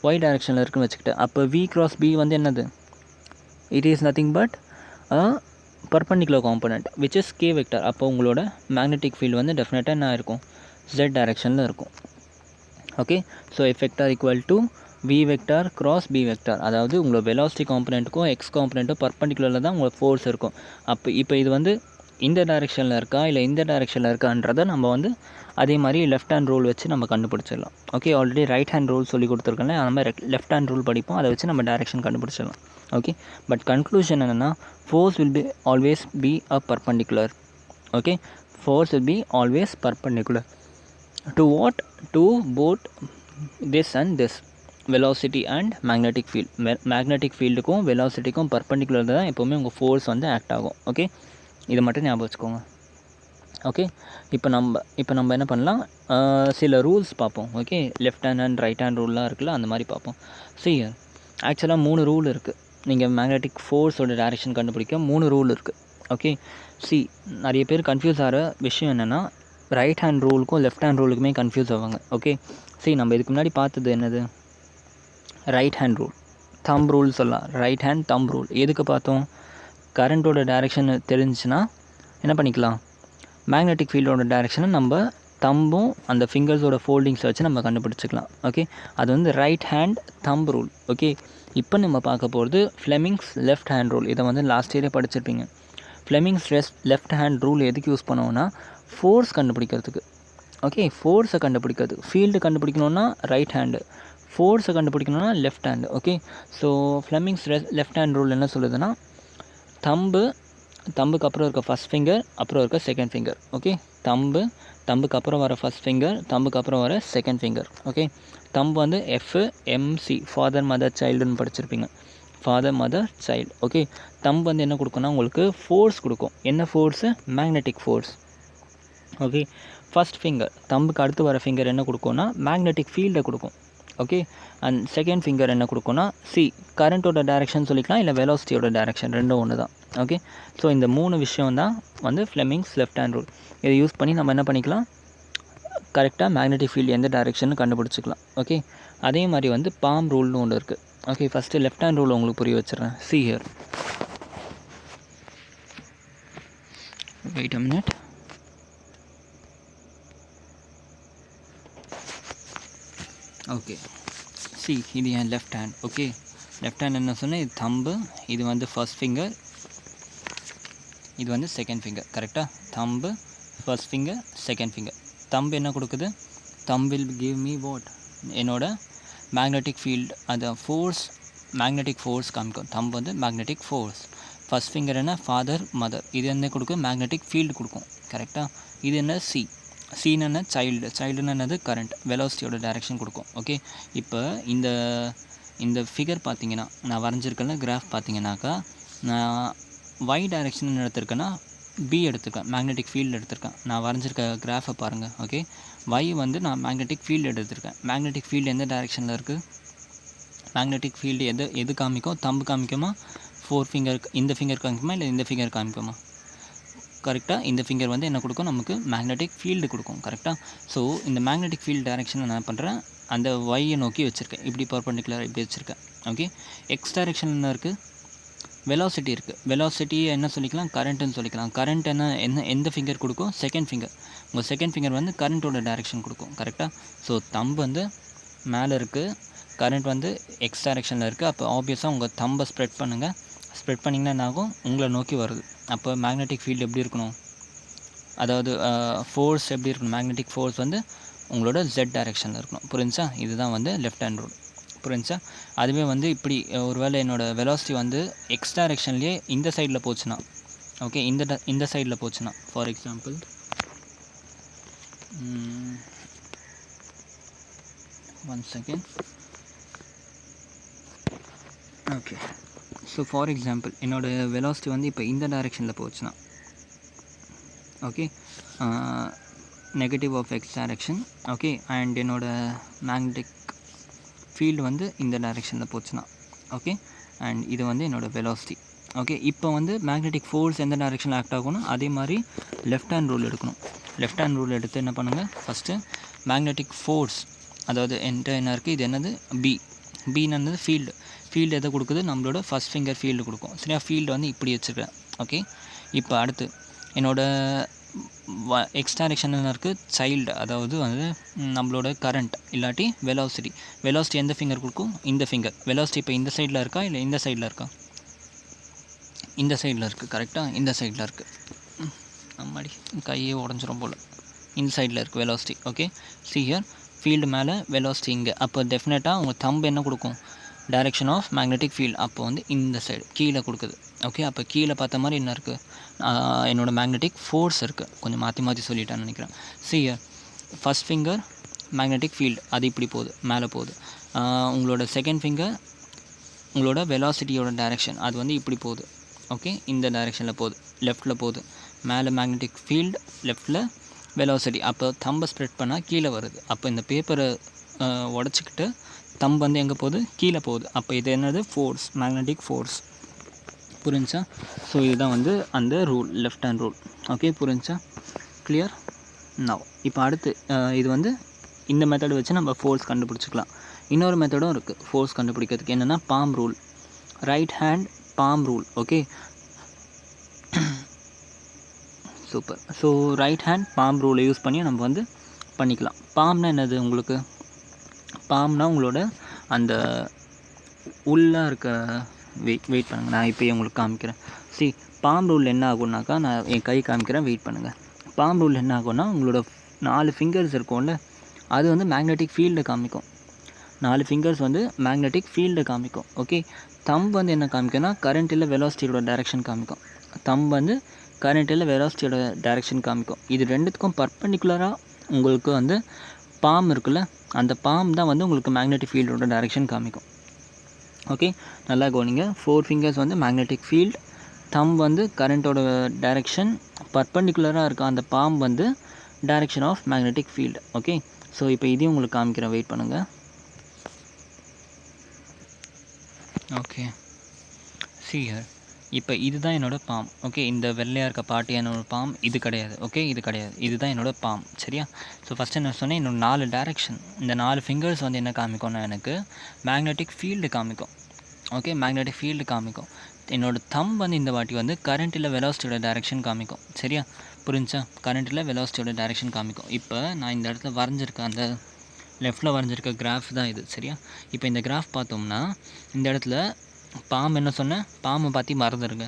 ஒய் டைரக்ஷனில் இருக்குன்னு வச்சுக்கிட்டேன். அப்போ V cross B வந்து என்னது, it is nothing but perpendicular component which is K vector. அப்போ உங்களோட மேக்னெட்டிக் ஃபீல்டு வந்து டெஃபினட்டாக என்ன இருக்கும், Z டைரக்ஷனில் இருக்கும். Okay, so F vector = V vector cross B vector, அதாவது உங்களோட வெலாசிட்டி காம்பனண்ட்டுக்கும் எக்ஸ் காம்பனண்ட்டும் பர்பண்டிகுலரில் தான் உங்களுக்கு ஃபோர்ஸ் இருக்கும். இப்போ இது வந்து இந்த டைரெக்ஷனில் இருக்கா இல்லை இந்த டைரெக்ஷனில் இருக்கான்றதை நம்ம வந்து அதே மாதிரி லெஃப்ட் ஹேண்ட் ரூல் வச்சு நம்ம கண்டுபிடிச்சிடலாம். Okay, already right hand rule சொல்லி கொடுத்துருக்கேன், அந்த மாதிரி லெஃப்ட் ஹேண்ட் ரூல் படிப்போம், அதை வச்சு நம்ம டைரெக்ஷன் கண்டுபிடிச்சிடலாம். ஓகே, பட் கன்க்ளூஷன் என்னென்னா, force will be always be a perpendicular. Okay, force will be always perpendicular to what, to both this and this, velocity and magnetic field. Magnetic ஃபீல்டுக்கும் வெலாசிட்டிக்கும் perpendicular தான் எப்போவுமே உங்கள் ஃபோர்ஸ் வந்து act ஆகும். Okay, இதை மட்டும் ஞாபகம் வச்சுக்கோங்க. ஓகே, இப்போ நம்ம என்ன பண்ணலாம், சில ரூல்ஸ் பார்ப்போம். Okay, left hand and right hand ரூல்லாம் இருக்குல்ல, அந்த மாதிரி பார்ப்போம். ஆக்சுவலாக 3 ரூல் இருக்குது. நீங்கள் மேக்னெட்டிக் ஃபோர்ஸோட டைரெக்ஷன் கண்டுபிடிக்க 3 ரூல் இருக்குது. ஓகே, நிறைய பேர் கன்ஃபியூஸ் ஆகிற விஷயம் என்னென்னா, ரைட் ஹேண்ட் ரூலுக்கும் லெஃப்ட் ஹேண்ட் ரூலுக்குமே கன்ஃபியூஸ் ஆவாங்க. ஓகே, நம்ம இதுக்கு முன்னாடி பார்த்தது என்னது, right hand rule, thumb rule சொல்லலாம். ரைட் ஹேண்ட் தம் ரூல் எதுக்கு பார்த்தோம், கரண்ட்டோட டைரெக்ஷன் தெரிஞ்சுன்னா என்ன பண்ணிக்கலாம், மேக்னெட்டிக் ஃபீல்டோட டைரெக்ஷனை நம்ம தம்பும் அந்த ஃபிங்கர்ஸோட ஃபோல்டிங்ஸை வச்சு நம்ம கண்டுபிடிச்சிக்கலாம். ஓகே, அது வந்து right hand thumb rule. Okay, இப்போ நம்ம பார்க்க போகிறது ஃப்ளெமிங்ஸ் லெஃப்ட் ஹேண்ட் ரூல். இதை வந்து லாஸ்ட் இயரே படிச்சிருப்பீங்க. ஃப்ளெமிங்ஸ் லெஃப்ட் ஹேண்ட் ரூல் எதுக்கு யூஸ் பண்ணுவோன்னா, ஃபோர்ஸ் கண்டுபிடிக்கிறதுக்கு. ஓகே, ஃபோர்ஸை கண்டுபிடிக்கிறதுக்கு. ஃபீல்டு கண்டுபிடிக்கணுன்னா ரைட் ஹேண்டு, ஃபோர்ஸை கண்டுபிடிக்கணுன்னா left hand. Okay, so Fleming's left hand rule என்ன சொல்லுதுன்னா, தம்புக்கு அப்புறம் இருக்க ஃபஸ்ட் ஃபிங்கர், அப்புறம் இருக்க செகண்ட் ஃபிங்கர். ஓகே, தம்புக்கு அப்புறம் வர ஃபஸ்ட் ஃபிங்கர், தம்புக்கு அப்புறம் வர செகண்ட் ஃபிங்கர். ஓகே, தம்பு வந்து FMC, ஃபாதர் மதர் சைல்டுன்னு படிச்சிருப்பீங்க, father mother child. Okay, thumb வந்து என்ன கொடுக்குன்னா உங்களுக்கு ஃபோர்ஸ் கொடுக்கும். என்ன force, magnetic force. Okay, first finger தம்புக்கு அடுத்து வர ஃபிங்கர் என்ன கொடுக்கும்னா மேக்னெட்டிக் ஃபீல்டை கொடுக்கும். ஓகே, அண்ட் செகண்ட் ஃபிங்கர் என்ன கொடுக்கும்னா கரண்ட்டோட டைரக்ஷன் சொல்லிக்கலாம், இல்லை வெலாசிட்டியோட டைரக்ஷன் ரெண்டும் ஒன்று தான். ஓகே, ஸோ இந்த 3 விஷயம் தான் வந்து ஃப்ளெமிங்ஸ் லெஃப்ட் ஹேண்ட் ரூல். இதை யூஸ் பண்ணி நம்ம என்ன பண்ணிக்கலாம், கரெக்டாக மேக்னெட்டிக் ஃபீல்டு எந்த டைரெக்ஷன் கண்டுபிடிச்சிக்கலாம். ஓகே, அதே மாதிரி வந்து பாம் ரூல்னு ஒன்று இருக்குது. Okay, first left hand rule உங்களுக்கு புரிய வச்சுறேன். see here, wait a minute. Okay, இது என் left hand. Okay, left hand என்ன சொன்னேன், இது தம்பு, இது வந்து ஃபர்ஸ்ட் ஃபிங்கர், இது வந்து செகண்ட் ஃபிங்கர். கரெக்டாக, தம்பு ஃபர்ஸ்ட் ஃபிங்கர் செகண்ட் ஃபிங்கர். தம்பு என்ன கொடுக்குது, தம்பு வில் கிவ் மீ வாட், என்னோட மேக்னெட்டிக் ஃபீல்டு, அது ஃபோர்ஸ், மேக்னெட்டிக் ஃபோர்ஸ் காமிக்கும். தம்பு வந்து மேக்னெட்டிக் ஃபோர்ஸ். ஃபர்ஸ்ட் ஃபிங்கர் என்ன, ஃபாதர் மதர், இது என்ன கொடுக்கும், மேக்னெட்டிக் ஃபீல்டு கொடுக்கும். கரெக்டாக, இது என்ன சீன்னு என்ன, சைல்டுன்னு என்னது கரண்ட், வெலாசிட்டியோட டைரெக்ஷன் கொடுக்கும். ஓகே, இப்போ இந்த ஃபிகர் பார்த்தீங்கன்னா, நான் வரைஞ்சிருக்கேன்ல கிராஃப் பார்த்தீங்கன்னாக்கா, நான் y டைரெக்ஷன் எடுத்திருக்கேன்னா பி எடுத்திருக்கேன், மேக்னெட்டிக் ஃபீல்டு எடுத்திருக்கேன். நான் வரைஞ்சிருக்க கிராஃபை பாருங்கள். ஓகே, y வந்து நான் மேக்னெட்டிக் ஃபீல்டு எடுத்திருக்கேன். மேக்னெட்டிக் ஃபீல்டு எந்த டைரெக்ஷனில் இருக்குது, மேக்னெட்டிக் ஃபீல்டு எது காமிக்கும், தம்பு காமிக்குமா, 4 ஃபிங்கர், இந்த ஃபிங்கர் காமிக்குமா, இல்லை இந்த ஃபிங்கர் காமிக்குமா? கரெக்டாக, இந்த ஃபிங்கர் வந்து என்ன கொடுக்கும், நமக்கு மேக்னெட்டிக் ஃபீல்டு கொடுக்கும். கரெக்டாக, ஸோ இந்த மேக்னெட்டிக் ஃபீல்டு டைரெக்ஷன் நான் என்ன பண்ணுறேன், அந்த ஒய்யை நோக்கி வச்சுருக்கேன், இப்படி பர்பெண்டிகுலர் இப்படி வச்சுருக்கேன். ஓகே, எக்ஸ் டைரெக்ஷன் என்ன இருக்குது, வெலாசிட்டி இருக்குது. வெலாசிட்டியை என்ன சொல்லிக்கலாம், கரண்ட்டுன்னு சொல்லிக்கலாம். கரண்ட் என்ன எந்த ஃபிங்கர் கொடுக்கும், செகண்ட் ஃபிங்கர். உங்கள் செகண்ட் ஃபிங்கர் வந்து கரண்ட்டோட டைரெக்ஷன் கொடுக்கும். கரெக்டாக, ஸோ தம்பு வந்து மேலே இருக்குது, கரண்ட் வந்து எக்ஸ் டைரெக்ஷனில் இருக்குது. அப்போ ஆப்வியஸாக உங்கள் தம்பை ஸ்ப்ரெட் பண்ணுங்கள். ஸ்ப்ரெட் பண்ணிங்கன்னா என்ன ஆகும், உங்களை நோக்கி வருது. அப்போ மேக்னெட்டிக் ஃபீல்டு எப்படி இருக்கணும், அதாவது ஃபோர்ஸ் எப்படி இருக்கணும், மேக்னெட்டிக் ஃபோர்ஸ் வந்து உங்களோட ஜெட் டைரெக்ஷனில் இருக்கணும். புரிஞ்சா, இதுதான் வந்து லெஃப்ட் ஹேண்ட் ரூல். புரிஞ்சா, அதுவே வந்து இப்படி ஒருவேளை என்னோடய வெலாசிட்டி வந்து எக்ஸ் டைரெக்ஷன்லேயே இந்த சைடில் போச்சுன்னா, ஓகே, இந்த சைடில் போச்சுன்னா, for example one second. Okay, so for example என்னோடய வெலாசிட்டி வந்து இப்போ இந்த டைரெக்ஷனில் போச்சுன்னா, okay, negative of X direction. Okay, and என்னோடய மேக்னெட்டிக் ஃபீல்டு வந்து இந்த டைரெக்ஷனில் போச்சுன்னா, ஓகே, அண்ட் இது வந்து என்னோடய வெலாசிட்டி. ஓகே, இப்போ வந்து மேக்னெட்டிக் ஃபோர்ஸ் எந்த டைரெக்ஷனில் ஆக்ட் ஆகணும், அதே மாதிரி லெஃப்ட் ஹேண்ட் ரூல் எடுக்கணும். லெஃப்ட் ஹேண்ட் ரூல் எடுத்து என்ன பண்ணுங்கள், ஃபஸ்ட்டு மேக்னெட்டிக் ஃபோர்ஸ், அதாவது என்கிட்ட என்ன இருக்குது, இது என்னது பின்னு என்னது ஃபீல்டு எதை கொடுக்குது, நம்மளோட ஃபஸ்ட் ஃபிங்கர் ஃபீல்டு கொடுக்கும். சரியா, ஃபீல்டு வந்து இப்படி வச்சுருக்கேன். ஓகே, இப்போ அடுத்து என்னோடய எக்ஸ் டைரெக்ஷன் என்ன இருக்குது, சைல்டு, அதாவது வந்து நம்மளோட கரண்ட் இல்லாட்டி வெலாசிட்டி எந்த ஃபிங்கர் கொடுக்கும், இந்த ஃபிங்கர். வெலாசிட்டி இப்போ இந்த சைடில் இருக்கா, இல்லை இந்த சைடில் இருக்கா, இந்த சைடில் இருக்குது. கரெக்டாக, இந்த சைடில் இருக்குது. அம்மாடி கையே உடஞ்சிரும் போல். இந்த சைடில் இருக்குது velocity. Okay, see here, field மேலே, வெலாசிட்டி இங்கே. அப்போ டெஃபினட்டாக உங்கள் தம்பு என்ன கொடுக்கும், டைரெக்ஷன் ஆஃப் மேக்னெட்டிக் ஃபீல்டு. அப்போ வந்து இந்த சைடு கீழே கொடுக்குது. ஓகே, அப்போ கீழே பார்த்த மாதிரி என்ன இருக்குது, என்னோடய மேக்னெட்டிக் ஃபோர்ஸ் இருக்குது. கொஞ்சம் மாற்றி சொல்லிட்டேன்னு நினைக்கிறேன். see here, first finger magnetic field, அது இப்படி போகுது, மேலே போகுது. உங்களோட செகண்ட் ஃபிங்கர் உங்களோட வெலாசிட்டியோட டைரெக்ஷன், அது வந்து இப்படி போகுது. ஓகே, இந்த டைரெக்ஷனில் போகுது, லெஃப்ட்டில் போகுது. மேலே மேக்னெட்டிக் ஃபீல்டு, லெஃப்ட்டில் வெலாசிட்டி. அப்போ தம்பை ஸ்ப்ரெட் பண்ணால் கீழே வருது. அப்போ இந்த பேப்பரை உடச்சிக்கிட்டு தம்பு வந்து எங்கே போகுது, கீழே போகுது. அப்போ இது என்னது, ஃபோர்ஸ், மேக்னெட்டிக் ஃபோர்ஸ். புரிஞ்சா, ஸோ இதுதான் வந்து அந்த rule, left hand rule. Okay, புரிஞ்சா, கிளியர். நவ் இப்போ அடுத்து இது வந்து இந்த மெத்தட் வச்சு நம்ம ஃபோர்ஸ் கண்டுபிடிச்சிக்கலாம். இன்னொரு மெத்தடும் இருக்குது ஃபோர்ஸ் கண்டுபிடிக்கிறதுக்கு, என்னென்னா palm rule, right hand palm rule. Okay, super. So right hand palm ரூலை யூஸ் பண்ணி நம்ம வந்து பண்ணிக்கலாம். பாம்னா என்னது, உங்களுக்கு பாம்னா உங்களோட அந்த உள்ளே இருக்க வெயிட் பண்ணுங்கள், நான் இப்போயே உங்களுக்கு காமிக்கிறேன். பாம் ரூல் என்ன ஆகும்னாக்கா, நான் என் கை காமிக்கிறேன், வெயிட் பண்ணுங்கள். பாம் ரூல் என்ன ஆகும்னா, உங்களோட 4 ஃபிங்கர்ஸ் இருக்கும்ல, அது வந்து மேக்னெட்டிக் ஃபீல்டை காமிக்கும். 4 ஃபிங்கர்ஸ் வந்து மேக்னெட்டிக் ஃபீல்டை காமிக்கும். ஓகே, தம்பு வந்து என்ன காமிக்கும்னா, கரண்ட் இல்லை வெலாசிட்டியோட டைரெக்ஷன் காமிக்கும். தம்பு வந்து கரண்ட் இல்லை வெலாசிட்டியோட டைரெக்ஷன் காமிக்கும். இது ரெண்டுத்துக்கும் பர்பெண்டிகுலராக உங்களுக்கு வந்து பாம் இருக்குல்ல, அந்த பாம் தான் வந்து உங்களுக்கு மேக்னெட்டிக் ஃபீல்டோட டைரெக்ஷன் காமிக்கும். ஓகே, நல்லா கவனிங்க. 4 ஃபிங்கர்ஸ் வந்து மேக்னெட்டிக் ஃபீல்டு, தம் வந்து கரண்ட்டோட டைரெக்ஷன், பர்பெண்டிகுலராக இருக்க அந்த பாம் வந்து direction of magnetic field. Okay, so இப்போ இதையும் உங்களுக்கு காமிக்கிறேன், வெயிட் பண்ணுங்கள். Okay, see here. இப்போ இதுதான் என்னோடய பாம். ஓகே, இந்த வெள்ளையாக இருக்க பார்ட்டி என்னோடய பாம், இது கிடையாது. ஓகே, இது கிடையாது, இதுதான் என்னோடய பாம். சரியா? ஸோ ஃபஸ்ட்டு என்ன சொன்னேன், என்னோட 4 டைரக்ஷன், இந்த 4 ஃபிங்கர்ஸ் வந்து என்ன காமிக்கும்னா எனக்கு மேக்னெட்டிக் ஃபீல்டு காமிக்கும். ஓகே, மேக்னெட்டிக் ஃபீல்டு காமிக்கும். என்னோடய தம் வந்து இந்த வாட்டி வந்து கரண்ட்டில் வெலாசிட்டியோட டைரக்ஷன் காமிக்கும். சரியா? புரிஞ்சா? கரண்ட்டில் வெலாசிட்டியோட டைரக்ஷன் காமிக்கும். இப்போ நான் இந்த இடத்துல வரைஞ்சிருக்கேன், அந்த லெஃப்ட்டில் வரைஞ்சிருக்க கிராஃப் தான் இது. சரியா? இப்போ இந்த கிராஃப் பார்த்தோம்னா இந்த இடத்துல பாம் என்ன சொன்னேன், பாம்பை பற்றி மறந்துடுங்க.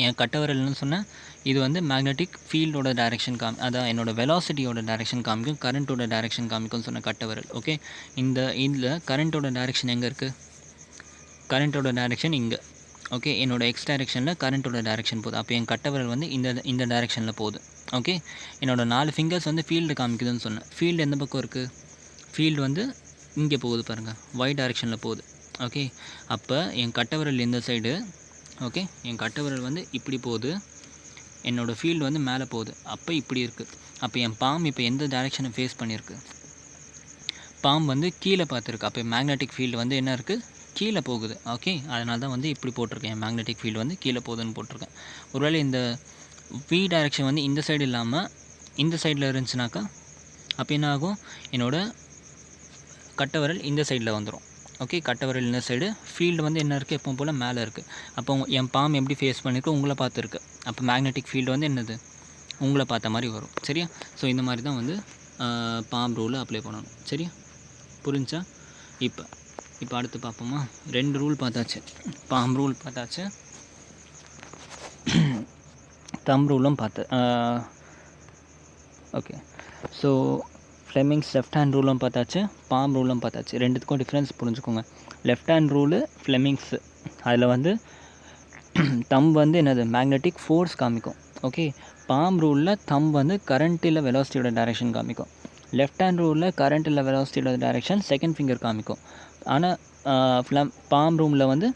என் கட்டவரல்னு சொன்னேன், இது வந்து மேக்னெட்டிக் ஃபீல்டோட டைரெக்ஷன் அதான் என்னோடய வெலாசிட்டியோட டைரெக்ஷன் காமிக்கும், கரண்ட்டோட டைரெக்ஷன் காமிக்கும்னு சொன்ன கட்டவரல். ஓகே, இதில் கரண்ட்டோட டைரெக்ஷன் எங்கே இருக்குது? கரண்ட்டோட டைரெக்ஷன் இங்கே. ஓகே, என்னோடய எக்ஸ் டைரெக்ஷனில் கரண்ட்டோட டைரெக்ஷன் போகுது. அப்போ என் கட்டவரல் வந்து இந்த டைரெக்ஷனில் போகுது. ஓகே, என்னோடய 4 ஃபிங்கர்ஸ் வந்து ஃபீல்டு காமிக்குதுன்னு சொன்னேன். ஃபீல்டு எந்த பக்கம் இருக்குது? ஃபீல்டு வந்து இங்கே போகுது பாருங்கள், ஒய் டைரெக்ஷனில் போகுது. ஓகே, அப்போ என் கட்டவரல் இந்த சைடு. ஓகே, என் கட்டவரல் வந்து இப்படி போகுது, என்னோடய ஃபீல்டு வந்து மேலே போகுது. அப்போ இப்படி இருக்குது. அப்போ என் பாம் இப்போ எந்த டைரெக்ஷனை ஃபேஸ் பண்ணியிருக்கு? பாம் வந்து கீழே பார்த்துருக்கு. அப்போ மேக்னெட்டிக் ஃபீல்டு வந்து என்ன இருக்குது? கீழே போகுது. ஓகே, அதனால தான் வந்து இப்படி போட்டிருக்கேன், என் மேக்னெட்டிக் ஃபீல்டு வந்து கீழே போகுதுன்னு போட்டிருக்கேன். ஒருவேளை இந்த வி டைரெக்ஷன் வந்து இந்த சைடு இல்லாமல் இந்த சைடில் இருந்துச்சுனாக்கா அப்போ என்ன ஆகும்? என்னோடய கட்டவரல் இந்த சைடில் வந்துடும். ஓகே, கட்டவரல் இந்த சைடு, ஃபீல்டு வந்து என்ன இருக்குது? எப்பவும் போல் மேலே இருக்குது. அப்போ என் பாம் எப்படி ஃபேஸ் பண்ணியிருக்கு? உங்களை பார்த்துருக்கு. அப்போ மேக்னெட்டிக் ஃபீல்டு வந்து என்னது? உங்களை பார்த்த மாதிரி வரும். சரியா? ஸோ இந்த மாதிரி தான் வந்து பாம் ரூலை அப்ளை பண்ணணும். சரியா? புரிஞ்சா? இப்போ அடுத்து பார்ப்போமா? 2 ரூல் பார்த்தாச்சு. பாம் ரூல் பார்த்தாச்சு, தம் ரூலும் பார்த்து. Okay, so Fleming's left hand ரூலும் பார்த்தாச்சு, பாம் ரூலும் பார்த்தாச்சு. ரெண்டுத்துக்கும் டிஃப்ரென்ஸ் புரிஞ்சுக்கோங்க. லெஃப்ட் ஹேண்ட் ரூலு ஃப்ளெமிங்ஸு, அதில் வந்து தம் வந்து என்னது? மேக்னெட்டிக் ஃபோர்ஸ் காமிக்கும். ஓகே, பாம் ரூலில் தம் வந்து கரண்ட்டில் வெலாசிட்டியோட டைரெக்ஷன் காமிக்கும். லெஃப்ட் ஹேண்ட் ரூலில் கரண்ட்டில் வெலாசிட்டியோட டைரெக்ஷன் செகண்ட் ஃபிங்கர் காமிக்கும். ஆனால் பாம் ரூமில் வந்து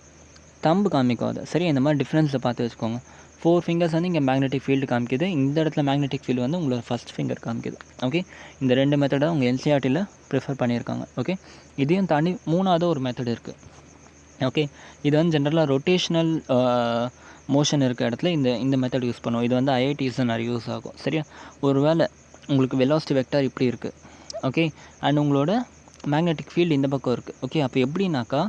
தம்பு காமிக்கும் அது. சரி, இந்த மாதிரி டிஃப்ரென்ஸை பார்த்து வச்சுக்கோங்க. 4 ஃபிங்கர்ஸ் வந்து இங்கே மேக்னெட்டிக் ஃபீல்டு காமிக்குது, இந்த இடத்துல மேக்னெட்டிக் ஃபீல்டு வந்து உங்களோட ஃபஸ்ட் ஃபிங்கர் காமிக்குது. ஓகே, இந்த 2 மெத்தடை உங்கள் என்சிஆர்டியில் ப்ரிஃபர் பண்ணியிருக்காங்க. ஓகே, இதையும் தாண்டி 3ஆவது ஒரு மெத்தட் இருக்குது. ஓகே, இது வந்து ஜென்ரலாக ரொட்டேஷ்னல் மோஷன் இருக்க இடத்துல இந்த மெத்தட் யூஸ் பண்ணுவோம். இது வந்து ஐஐடிஸில் நிறைய யூஸ் ஆகும். சரியா? ஒரு வேளை உங்களுக்கு வெலாசிட்டி வெக்டார் இப்படி இருக்குது. ஓகே, அண்ட் உங்களோட மேக்னெட்டிக் ஃபீல்டு இந்த பக்கம் இருக்குது. ஓகே, அப்போ எப்படின்னாக்கா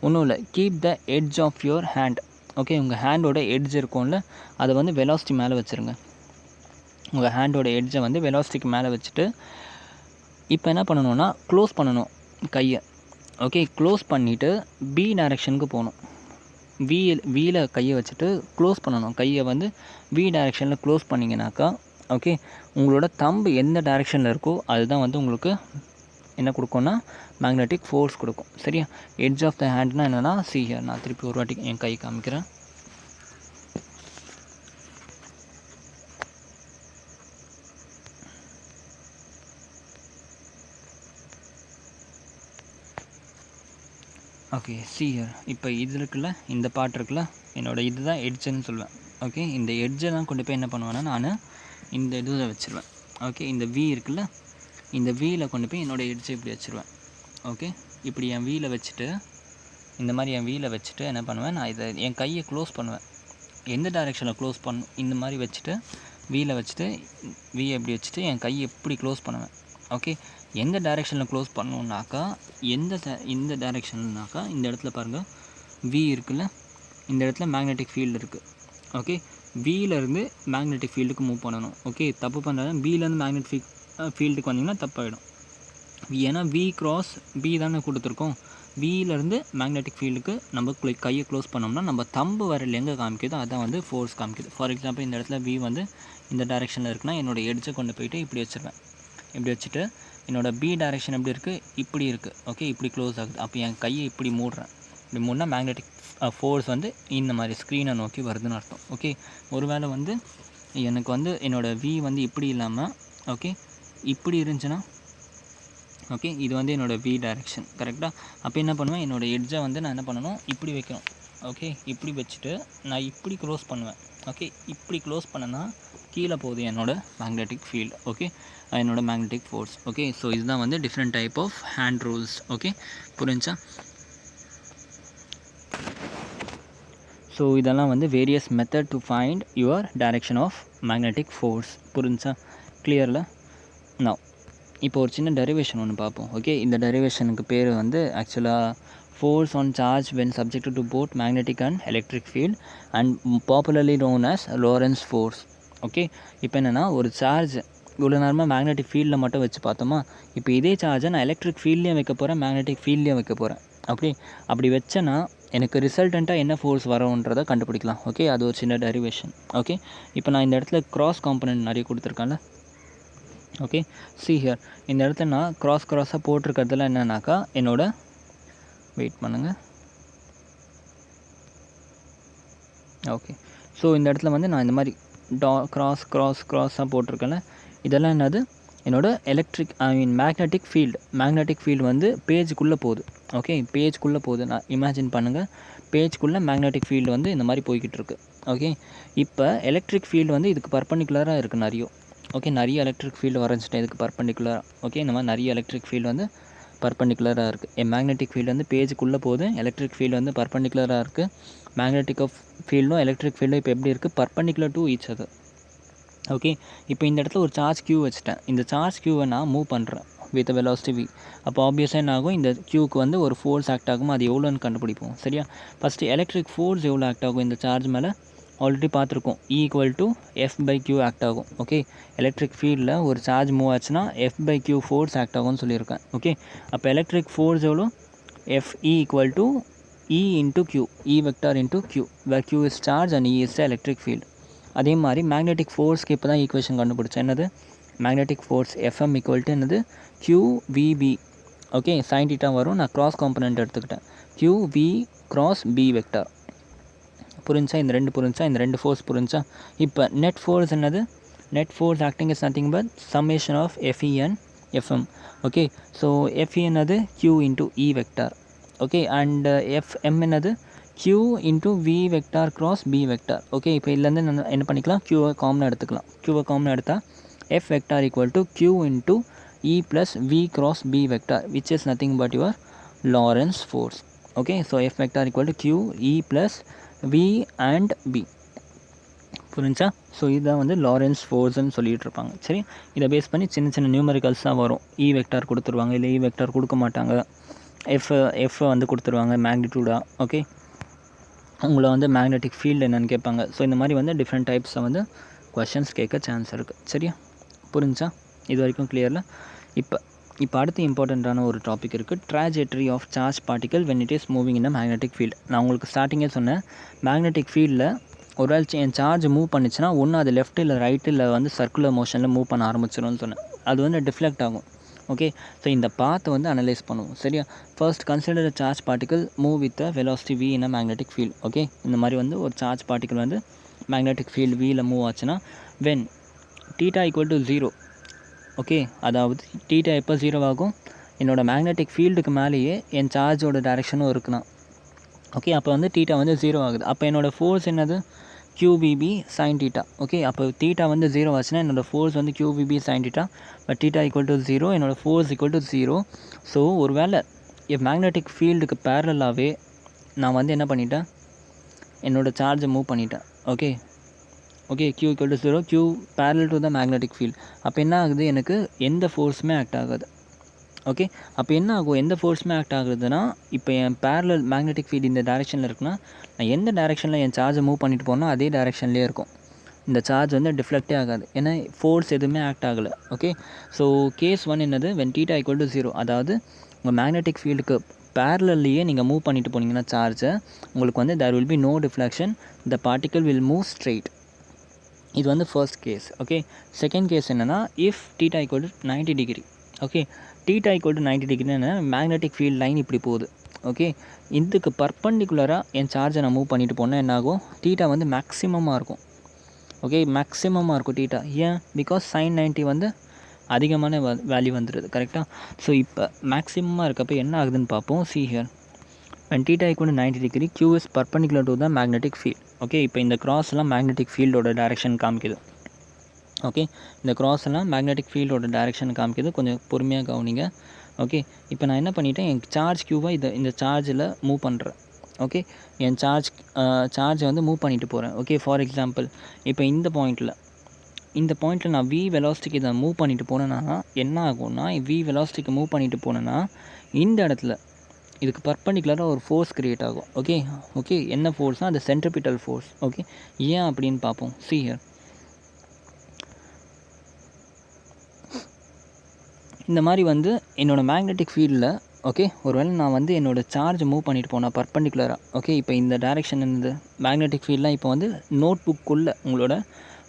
ஒன்றும் இல்லை, keep the edge of your hand. Okay, உங்கள் ஹேண்டோட எட்ஜ் இருக்கும்ல, அதை வந்து வெலாசிட்டி மேலே வச்சுருங்க. உங்கள் ஹேண்டோட எட்ஜை வந்து வெலாசிட்டிக்கு மேலே வச்சுட்டு இப்போ என்ன பண்ணணும்னா க்ளோஸ் பண்ணணும் கையை. ஓகே, க்ளோஸ் பண்ணிவிட்டு பி டைரெக்ஷனுக்கு போகணும். வீல கையை வச்சுட்டு க்ளோஸ் பண்ணணும். கையை வந்து வி டைரெக்ஷனில் க்ளோஸ் பண்ணிங்கனாக்கா ஓகே, உங்களோட தம்பு எந்த டைரெக்ஷனில் இருக்கோ அதுதான் வந்து உங்களுக்கு என்ன கொடுக்கும்னா மேக்னெட்டிக் ஃபோர்ஸ் கொடுக்கும். சரியா? எட்ஜ் ஆஃப் த ஹேண்ட்னா என்னென்னா ஹியர், நான் திருப்பி ஒரு வாட்டி என் கை காமிக்கிறேன். Okay, here. இப்போ இது இருக்குல்ல, இந்த பார்ட் இருக்குல்ல, என்னோடய இதுதான் எட்ஜுன்னு சொல்லுவேன். ஓகே, இந்த எட்ஜை தான் கொண்டு போய் என்ன பண்ணுவேன்னா நான் இந்த இதில் வச்சுருவேன். ஓகே, இந்த வி இருக்குல்ல, இந்த வீயில் கொண்டு போய் என்னோடய எட்ஜை இப்படி வச்சுருவேன். ஓகே, இப்படி என் வீலை வச்சுட்டு இந்த மாதிரி என் வீலை வச்சுட்டு என்ன பண்ணுவேன், நான் இதை என் கையை க்ளோஸ் பண்ணுவேன். எந்த டைரெக்ஷனில் க்ளோஸ் இந்த மாதிரி வச்சுட்டு வீலை வச்சுட்டு வீயை எப்படி வச்சுட்டு என் கையை எப்படி க்ளோஸ் பண்ணுவேன். ஓகே, எந்த டைரெக்ஷனில் க்ளோஸ் பண்ணணுன்னாக்கா இந்த டைரெக்ஷன்னாக்கா இந்த இடத்துல பாருங்கள், வி இருக்குல்ல, இந்த இடத்துல மேக்னெட்டிக் ஃபீல்டு இருக்குது. ஓகே, வீலேருந்து மேக்னெட்டிக் ஃபீல்டுக்கு மூவ் பண்ணணும். ஓகே, தப்பு பண்ணுறது பிலேருந்து மேக்னெட்டிக் ஃபீல்டுக்கு வந்தீங்கன்னா தப்பாகிடும். ஏன்னா வி கிராஸ் பி தானே கொடுத்துருக்கோம். வியிலேருந்து மேக்னெட்டிக் ஃபீல்டுக்கு நம்ம கையை க்ளோஸ் பண்ணோம்னா நம்ம தம்பு விரல் எங்கே காமிக்குதோ அதான் வந்து ஃபோர்ஸ் காமிக்குது. ஃபார் எக்ஸாம்பிள் இந்த இடத்துல வி வந்து இந்த டைரெக்ஷனில் இருக்குன்னா என்னோடய எட்ஜை கொண்டு போயிட்டு இப்படி வச்சுருவேன். இப்படி வச்சுட்டு என்னோடய பி டைரெக்ஷன் எப்படி இருக்குது? இப்படி இருக்குது. ஓகே, இப்படி க்ளோஸ் ஆகுது. அப்போ என் கையை இப்படி மூடுறேன். இப்படி மூடினா மேக்னெட்டிக் ஃபோர்ஸ் வந்து இந்த மாதிரி ஸ்க்ரீனை நோக்கி வருதுன்னு அர்த்தம். ஓகே, ஒரு வேளை வந்து எனக்கு வந்து என்னோடய வி வந்து இப்படி இல்லாமல் ஓகே இப்படி இருந்துச்சுன்னா ஓகே, இது வந்து என்னோடய வி டைரெக்ஷன். கரெக்டாக? அப்போ என்ன பண்ணுவேன், என்னோடய எட்ஜை வந்து நான் என்ன பண்ணணும், இப்படி வைக்கணும். ஓகே, இப்படி வச்சுட்டு நான் இப்படி க்ளோஸ் பண்ணுவேன். ஓகே, இப்படி க்ளோஸ் பண்ணனா கீழே போகுது என்னோட மேக்னெட்டிக் ஃபீல்டு. ஓகே, என்னோட மேக்னெட்டிக் ஃபோர்ஸ். ஓகே, ஸோ இதுதான் வந்து different type of hand rules. Okay, புரிஞ்சா? ஸோ இதெல்லாம் வந்து various method to find your direction of magnetic force. புரிஞ்சா? கிளியரில்? நான் இப்போ ஒரு சின்ன டெரிவேஷன் ஒன்று பார்ப்போம். ஓகே, இந்த டெரிவேஷனுக்கு பேர் வந்து ஆக்சுவலாக force on charge when subjected to both magnetic and electric field and popularly known as Lawrence force. Okay, இப்போ என்னென்னா ஒரு சார்ஜ் இவ்வளோ நேரமாக மேக்னெட்டிக் ஃபீல்டில் மட்டும் வச்சு பார்த்தோமா, இப்போ இதே சார்ஜை நான் எலக்ட்ரிக் ஃபீல்ட்லேயும் வைக்க போகிறேன், மேக்னெட்டிக் ஃபீல்ட்லேயும் வைக்க போகிறேன். அப்படி வச்சேன்னா எனக்கு ரிசல்டண்ட்டாக என்ன ஃபோர்ஸ் வரும்ன்றதை கண்டுபிடிக்கலாம். ஓகே, அது ஒரு சின்ன டெரிவேஷன். ஓகே, இப்போ நான் இந்த இடத்துல கிராஸ் காம்பனன்ட் நிறைய கொடுத்துருக்கேன்ல. ஓகே, சி ஹியர் இந்த இடத்துல நான் க்ராஸாக போட்டிருக்கிறதுல என்னன்னாக்கா என்னோட வெயிட் பண்ணுங்கள். ஓகே, ஸோ இந்த இடத்துல வந்து நான் இந்த மாதிரி க்ராஸாக போட்டிருக்கேன்ல, இதெல்லாம் என்னது என்னோட மேக்னெட்டிக் ஃபீல்டு வந்து பேஜுக்குள்ளே போகுது. ஓகே, பேஜ்குள்ளே போகுது. நான் இமேஜின் பண்ணுங்கள், பேஜ்குள்ளே மேக்னெட்டிக் ஃபீல்டு வந்து இந்த மாதிரி போய்கிட்டு இருக்கு. ஓகே, இப்போ எலக்ட்ரிக் ஃபீல்டு வந்து இதுக்கு பர்பண்டிகுலராக இருக்குது நிறைய. ஓகே, நிறைய எலக்ட்ரிக் ஃபீல்டு வரைஞ்சிட்டேன் இதுக்கு பர்பண்டிகுலராக. ஓகே, இந்த மாதிரி நிறைய எலக்ட்ரிக் ஃபீல்டு வந்து பர்பண்டிகுலராக இருக்குது. மேக்னெட்டிக் ஃபீல்டு வந்து பேஜுக்குள்ளே போகுது, எலக்ட்ரிக் ஃபீல்டு வந்து பர்பண்டிகுலராக இருக்குது. மேக்னெட்டிக் ஃபீல்டும் எலக்ட்ரிக் ஃபீல்டும் இப்போ எப்படி இருக்குது, perpendicular to each other. Okay, இப்போ இந்த இடத்துல ஒரு சார்ஜ் க்யூ வச்சுட்டேன். இந்த சார்ஜ் க்யூவை நான் மூவ் பண்ணுறேன் வித் வெலாசிட்டி v. அப்போ ஆப்வியஸாக என்ன ஆகும், இந்த க்யூக்கு வந்து ஒரு ஃபோர்ஸ் ஆக்ட் ஆகும். அது எவ்வளோன்னு கண்டுபிடிப்போம். சரியா? ஃபஸ்ட்டு எலக்ட்ரிக் ஃபோர்ஸ் எவ்வளோ ஆக்ட் ஆகும் இந்த சார்ஜ் மேலே ஆல்ரெடி பார்த்துருக்கோம். E=F/Q ஆக்ட் ஆகும். ஓகே, எலக்ட்ரிக் ஃபீல்டில் ஒரு சார்ஜ் மூவ் ஆச்சுன்னா F/Q ஃபோர்ஸ் ஆக்ட் ஆகும்னு சொல்லியிருக்கேன். ஓகே, அப்போ எலக்ட்ரிக் ஃபோர்ஸ் எவ்வளோ, Fe = E into Q, E vector into Q, where Q is charge and E is the electric field. அதே மாதிரி மேக்னெட்டிக் ஃபோர்ஸ்க்கு இப்போ தான் ஈக்குவேஷன் கண்டுபிடிச்சேன். என்னது மேக்னெட்டிக் ஃபோர்ஸ் FM = என்னது QVB. ஓகே, sin θ வரும். நான் கிராஸ் காம்பனண்ட் எடுத்துக்கிட்டேன். QV cross B vector. புரிஞ்சா? இந்த ரெண்டு ஃபோர்ஸ் புரிஞ்சா? இப்போ நெட் ஃபோர்ஸ் என்னது, net force acting is nothing but summation of FE and FM. Okay, so FE என்னது Q into E vector. Okay, and FM என்னது Q into V vector cross B vector. Okay, இப்போ இதுலேருந்து நான் என்ன பண்ணிக்கலாம், Qவை காமனாக எடுத்துக்கலாம். Qவை காமனாக எடுத்தால் F vector = Q into E plus V cross B vector, which is nothing but your Lorentz force. Okay, so F vector = Q E plus V and B. புரிஞ்சா? ஸோ இதுதான் வந்து லாரன்ஸ் ஃபோர்ஸ்ன்னு சொல்லிகிட்டு இருப்பாங்க. சரி, இதை பேஸ் பண்ணி சின்ன சின்ன நியூமரிக்கல்ஸ் தான் வரும். E வெக்டார் கொடுத்துருவாங்க, இல்லை E வெக்டார் கொடுக்க மாட்டாங்க. F வந்து கொடுத்துருவாங்க மேக்னிடியூடாக. ஓகே, உங்களை வந்து மேக்னெட்டிக் ஃபீல்டு என்னென்னு கேட்பாங்க. ஸோ இந்த மாதிரி வந்து டிஃப்ரெண்ட் டைப்ஸை வந்து கொஷின்ஸ் கேட்க சான்ஸ் இருக்குது. சரியா? புரிஞ்சா? இது வரைக்கும் கிளியரில்? இப்போ அடுத்து இம்பார்ட்டண்ட்டான ஒரு டாபிக் இருக்குது, trajectory of charge particle when it is moving in a magnetic field. நான் உங்களுக்கு ஸ்டார்டிங்கே சொன்னேன், மேக்னெட்டிக் ஃபீல்டில் ஒரு வேளை என் சார்ஜ் மூவ் பண்ணிச்சுன்னா ஒன்று அது லெஃப்ட் இல்லை ரைட்டு இல்லை வந்து சர்க்குலர் மோஷனில் மூவ் பண்ண ஆரம்பிச்சிடும்னு சொன்னேன். அது வந்து டிஃப்ளெக்ட் ஆகும். ஓகே, ஸோ இந்த பாத்தை வந்து அனலைஸ் பண்ணுவோம். சரியா? First consider a charge particle move with a velocity v in a magnetic field. Okay, இந்த மாதிரி வந்து ஒரு சார்ஜ் பார்ட்டிகல் வந்து மேக்னெட்டிக் ஃபீல்டு வியில் மூவ் ஆச்சுன்னா வென் θ = 0. ஓகே, அதாவது θ எப்போ 0 ஆகும், என்னோடய மேக்னெட்டிக் ஃபீல்டுக்கு மேலேயே என் சார்ஜோட டைரெக்ஷனும் இருக்குன்னா. ஓகே, அப்போ வந்து θ வந்து 0 ஆகுது. அப்போ என்னோடய ஃபோர்ஸ் என்னது QVB sin θ. ஓகே, அப்போ θ வந்து 0 ஆச்சுன்னா என்னோடய ஃபோர்ஸ் வந்து QVB sin θ. பட் θ = 0, என்னோடய ஃபோர்ஸ் = 0. ஸோ ஒரு வேளை என் மேக்னெட்டிக் ஃபீல்டுக்கு பேரலாகவே நான் வந்து என்ன பண்ணிட்டேன், என்னோடய சார்ஜை மூவ் பண்ணிட்டேன். Okay, Q = 0, Q parallel to the magnetic field. அப்போ என்ன ஆகுது, எனக்கு எந்த ஃபோர்ஸுமே ஆக்ட் ஆகாது. ஓகே, அப்போ என்ன ஆகும், எந்த ஃபோர்ஸுமே ஆக்ட் ஆகுதுன்னா, இப்போ என் பேரலல் மேக்னெட்டிக் ஃபீல்டு இந்த டைரெக்ஷனில் இருக்குன்னா நான் எந்த டைரெக்ஷனில் என் சார்ஜை மூவ் பண்ணிட்டு போனோம் அதே டைரெக்ஷன்லேயே இருக்கும். இந்த சார்ஜ் வந்து டிஃப்ளெக்டே ஆகாது, ஏன்னா ஃபோர்ஸ் எதுவுமே ஆக்ட் ஆகலை. ஓகே, ஸோ கேஸ் 1 என்னது, வென் θ = 0, அதாவது உங்கள் மேக்னெட்டிக் ஃபீல்டுக்கு பேரலல்லையே நீங்கள் மூவ் பண்ணிட்டு போனீங்கன்னா சார்ஜை, உங்களுக்கு வந்து there will be no deflection, the particle will move straight. இது வந்து first case. Okay, second case என்னென்னா, இஃப் θ = 90 டிகிரி. ஓகே, θ = 90 டிகிரின்னு மேக்னெட்டிக் ஃபீல்ட் லைன் இப்படி போகுது. ஓகே, இதுக்கு பர்பண்டிகுலராக என் சார்ஜை நான் மூவ் பண்ணிட்டு போனால் என்ன ஆகும், θ வந்து மேக்ஸிமமாக இருக்கும். ஓகே, மேக்ஸிமமாக இருக்கும் θ. ஏன், பிகாஸ் sin 90 வந்து அதிகமான வேல்யூ வந்துடுது. கரெக்டாக? ஸோ இப்போ மேக்ஸிமமாக இருக்கப்போ என்ன ஆகுதுன்னு பார்ப்போம். see here, when theta equal to 90 degree q is perpendicular to the magnetic field. Okay, இப்போ இந்த கிராஸ்லாம் மேக்னெட்டிக் ஃபீல்டோட டைரக்ஷன் காமிக்குது. ஓகே, இந்த கிராஸ்லாம் மேக்னெட்டிக் ஃபீல்டோட டைரக்ஷன் காமிக்குது. கொஞ்சம் பொறுமையாக கவனிங்க. ஓகே, இப்போ நான் என்ன பண்ணிட்டேன், என் சார்ஜ் க்யூவை இந்த சார்ஜில் மூவ் பண்ணுறேன். ஓகே, என் சார்ஜை வந்து மூவ் பண்ணிட்டு போகிறேன். ஓகே, ஃபார் எக்ஸாம்பிள் இப்போ இந்த பாயிண்ட்டில் நான் வி வெலாசிட்டிக்கு இதை மூவ் பண்ணிட்டு போனேன்னா என்ன ஆகும்னா, வி வெலாசிட்டிக்கு மூவ் பண்ணிட்டு போனேன்னா இந்த இடத்துல இதுக்கு பர்பண்டிகுலராக ஒரு ஃபோர்ஸ் க்ரியேட் ஆகும். ஓகே, என்ன ஃபோர்ஸ்னால் அது சென்ட்ரிபிட்டல் ஃபோர்ஸ். ஓகே, ஏன் அப்படின்னு பார்ப்போம். see here, இந்த மாதிரி வந்து என்னோடய மேக்னெட்டிக் ஃபீல்டில் ஓகே, ஒருவேளை நான் வந்து என்னோடய சார்ஜ் மூவ் பண்ணிட்டு போனேன் பர்பண்டிகுலராக. ஓகே, இப்போ இந்த டைரெக்ஷன் என்னது, மேக்னெட்டிக் ஃபீல்டெலாம் இப்போ வந்து நோட் புக்குள்ளே உங்களோட